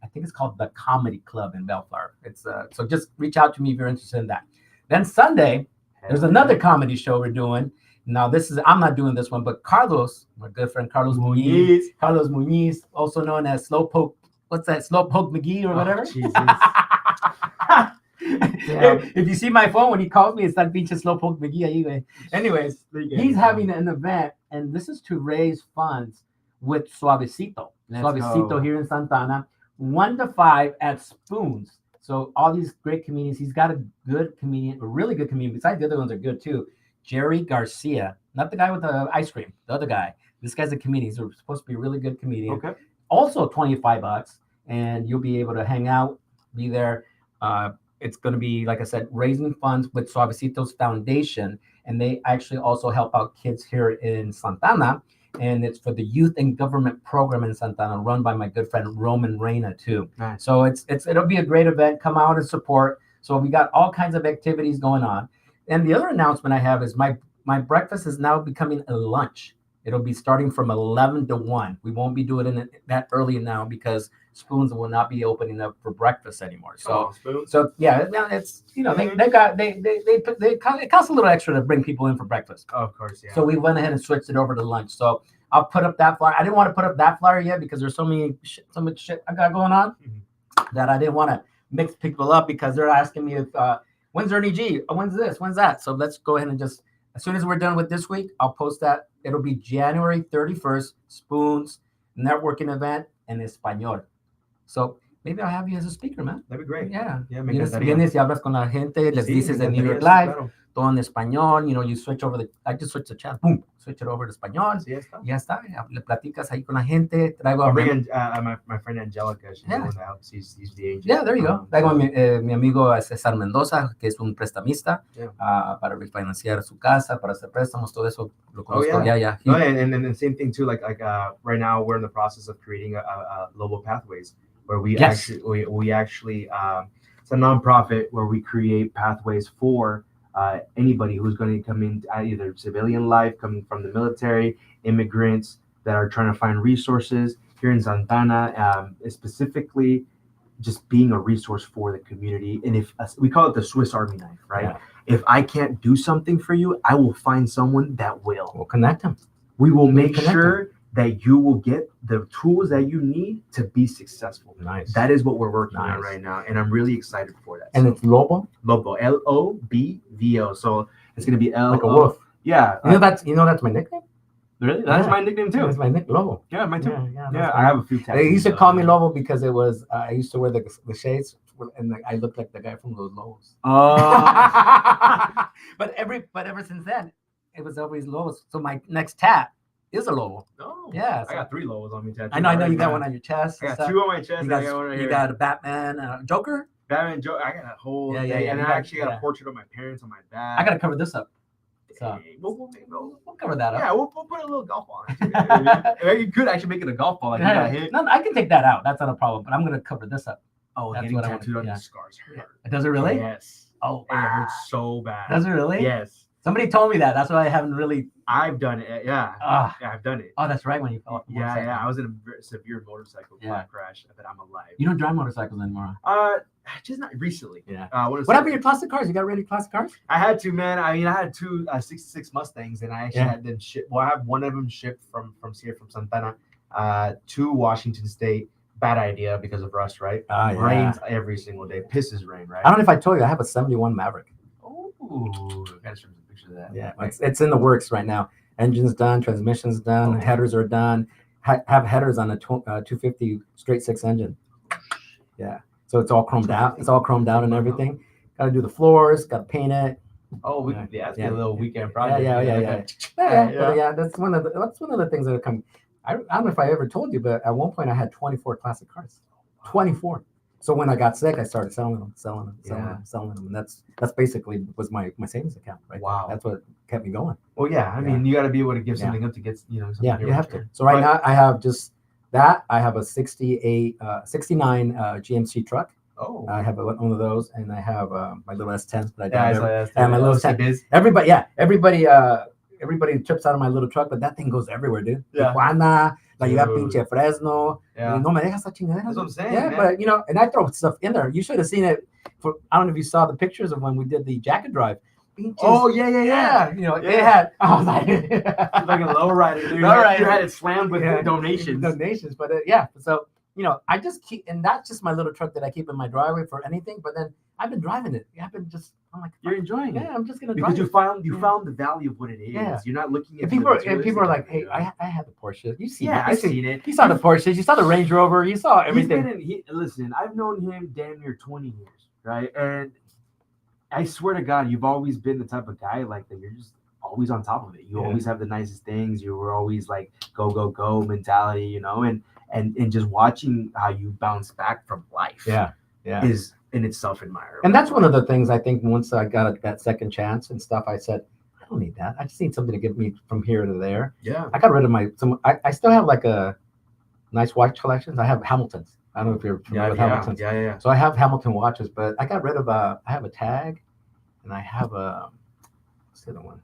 I think it's called the Comedy Club in Bellflower. It's so just reach out to me if you're interested in that. Then Sunday, there's another comedy show we're doing. Now I'm not doing this one, but Carlos, my good friend Carlos Muñiz, also known as Slowpoke. What's that? Slowpoke McGee or whatever. Jesus. If you see my phone when he calls me, it's that pinche Slowpoke McGee. Anyways, he's having an event, and this is to raise funds with Suavecito. Suavecito here in Santana, 1 to 5 at Spoons. So all these great comedians. He's got a good comedian, a really good comedian. Besides the other ones are good too. Jerry Garcia, not the guy with the ice cream, the other guy. This guy's a comedian. He's supposed to be a really good comedian. Okay. Also $25, and you'll be able to hang out, be there. It's going to be, like I said, raising funds with Suavecito's foundation, and they actually also help out kids here in Santana. And it's for the youth and government program in Santana, run by my good friend Roman Reina too. Nice. So it'll be a great event. Come out and support. So we got all kinds of activities going on. And the other announcement I have is my breakfast is now becoming a lunch. It'll be starting from 11 to 1. We won't be doing it that early now because Spoons will not be opening up for breakfast anymore. So, yeah, it's it costs a little extra to bring people in for breakfast. Oh, of course, yeah. So we went ahead and switched it over to lunch. So I'll put up that flyer. I didn't want to put up that flyer yet because there's so much shit I got going on that I didn't want to mix people up because they're asking me if when's Ernie G? When's this? When's that? So let's go ahead and just as soon as we're done with this week, I'll post that. It'll be January 31st, Spoons networking event in Español. So maybe I'll have you as a speaker, man. That'd be great. Yeah. Me vienes y hablas con la gente, les dices en New York Live, todo en español, you switch over I just switch the chat, boom, switch it over to español. Sí, ya está. Le platicas ahí con la gente. I'll bring my friend Angelica. She's the one that helps. He's the agent. Yeah, there you go. Traigo mi amigo César Mendoza, que es un prestamista, para refinanciar su casa, para hacer préstamos, todo eso lo conozco. Yeah. No, and the same thing too, like right now we're in the process of creating a Global Pathways where we actually it's a nonprofit where we create pathways for anybody who's going to come in either civilian life, coming from the military, immigrants that are trying to find resources here in Santana, specifically just being a resource for the community. And if we call it the Swiss Army knife, right? Yeah. If I can't do something for you, I will find someone that will. We'll connect them. We will make sure that you will get the tools that you need to be successful. Nice. That is what we're working on right now, and I'm really excited for that. And it's Lobo? Lobo, Lobvo. So it's gonna be L like a wolf. Yeah. That's my nickname. Really? That's my nickname too. That's my nickname, Lobo. Yeah, mine too. Yeah, I have a few tattoos. They used to call me Lobo because it was I used to wear the shades, and I looked like the guy from those Lobos. Oh. But ever since then, it was always Lobos. So my next tat is a Lobo. Oh, yeah. I got 3 Lobos on me tattooed. I know you got one on your chest. I got 2 on my chest. I got one right here. You got a Batman, Joker. Batman, Joker. I got a whole thing, and I actually got a portrait of my parents on my back. I gotta cover this up. So we'll cover that up. Yeah, we'll put a little golf ball. You could actually make it a golf ball. Like you got hit. No, I can take that out. That's not a problem. But I'm gonna cover this up. Oh, that's getting tattooed on the scars hurt. Does it really? Yes. Oh, it hurts so bad. Does it really? Yes. Somebody told me that. That's why I haven't really. I've done it. Yeah. Yeah, I've done it. Oh, that's right. When you fell off. Yeah. I was in a severe motorcycle crash, but I'm alive. You don't drive motorcycles anymore. Just not recently. Yeah. What happened to your classic cars? You got really classic cars? I had to, man. I mean, I had 2 66 Mustangs, and I actually had them shipped. Well, I have one of them shipped from Santana to Washington State. Bad idea because of rust, right? Rains every single day. Pisses rain, right? I don't know if I told you. I have a 71 Maverick. Oh, I gotta show you a picture of that. Yeah, it's in the works right now. Engine's done, transmission's done, headers are done. Have headers on a 250 straight 6 engine. Yeah, so it's all chromed out. It's all chromed out and everything. Got to do the floors. Got to paint it. Oh, that's a little weekend project. Yeah. That's one of the things that are coming. I don't know if I ever told you, but at one point I had 24 classic cars. 24. So when I got sick, I started selling them, Yeah. selling them, and that's basically was my savings account, right? Wow. That's what kept me going. Well, yeah. I mean, you got to be able to give Yeah. something up to get, you know, something Yeah, here you have return. to. So right now I have just that. I have a 69 GMC truck. Oh. I have one of those, and I have my little S10 that I Yeah, I drive. saw that. And my little OC Biz. everybody, everybody trips out of my little truck, but that thing goes everywhere, dude. Yeah. Tijuana, like you got Dude. pinche Fresno. Yeah. No me dejas esa chingadera. That's what I'm saying, Yeah, man. but you know, and I throw stuff in there. You should have seen it. I don't know if you saw the pictures of when we did the jacket drive. Oh yeah. You know, Yeah. they had. I was like, like a lowrider, dude. Lowrider. You had it slammed with donations. Donations, but yeah. So you know, I just keep, and that's just my little truck that I keep in my driveway for anything. But then I've been driving it. I'm like, You're enjoying it. Yeah, I'm just gonna because drive you found the value of what it is. Yeah. You're not looking at and people are like, hey, I had the Porsche. You see? Yeah, I've seen it. You saw the Porsche. You saw the Range Rover. You saw everything. Listen, I've known him damn near 20 years, right? And I swear to God, you've always been the type of guy like that. You're just always on top of it. You always have the nicest things. You were always like go mentality, you know, and just watching how you bounce back from life. Is in itself admirable. And that's one of the things I think once I got that second chance and stuff, I said, I don't need that. I just need something to get me from here to there. Yeah. I got rid of I still have like a nice watch collections. I have Hamiltons. I don't know if you're familiar with Hamiltons. Yeah. So I have Hamilton watches, but I got rid of I have a Tag, and I have what's the other one?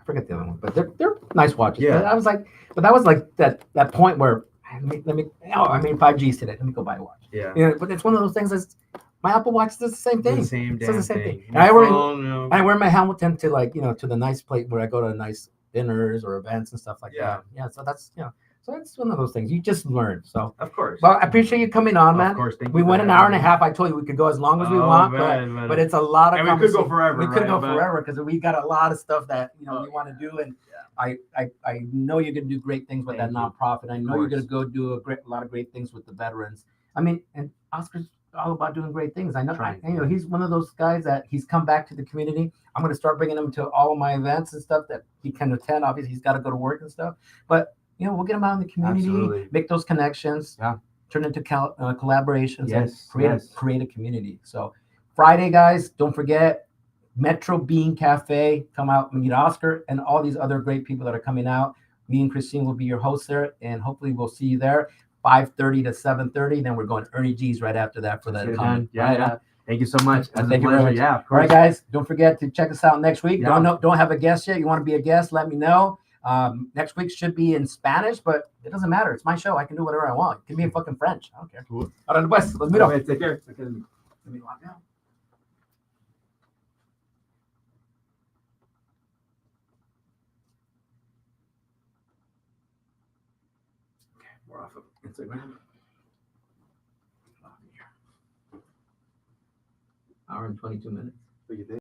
I forget the other one, but they're nice watches. Yeah. But that was like that point where I made 5 G's today. Let me go buy a watch. Yeah. You know, but it's one of those things that's my Apple Watch does the same thing. The same damn thing. And I wear my Hamilton to to the nice place where I go to nice dinners or events and stuff like that. Yeah. So that's so it's one of those things you just learn. So of course. Well, I appreciate you coming on, man. Of course. We went an hour and a half. I told you we could go as long as we want, but it's a lot of. And we could go forever. We could go forever because we got a lot of stuff that we want to do, and I know you're gonna do great things with that nonprofit. I know you're gonna go do a lot of great things with the veterans. I mean, and Oscar's all about doing great things. I know he's one of those guys that he's come back to the community. I'm gonna start bringing him to all of my events and stuff that he can attend. Obviously, he's got to go to work and stuff, but we'll get him out in the community, make those connections, turn into collaborations, and create a community. So Friday, guys, don't forget Metro Bean Cafe. Come out and meet Oscar and all these other great people that are coming out. Me and Christine will be your hosts there, and hopefully we'll see you there 5:30 to 7:30. Then we're going to Ernie G's right after that for that comment. Yeah. Thank you so much. Thank you very much. Yeah, of course. All right, guys, don't forget to check us out next week. Don't have a guest yet. You want to be a guest? Let me know. Next week should be in Spanish, but it doesn't matter. It's my show. I can do whatever I want. Give me in fucking French. I don't care. Cool. Ahora pues, los miro. Take care. Let me walk out. Okay, we're off of Instagram. Hour and 22 minutes.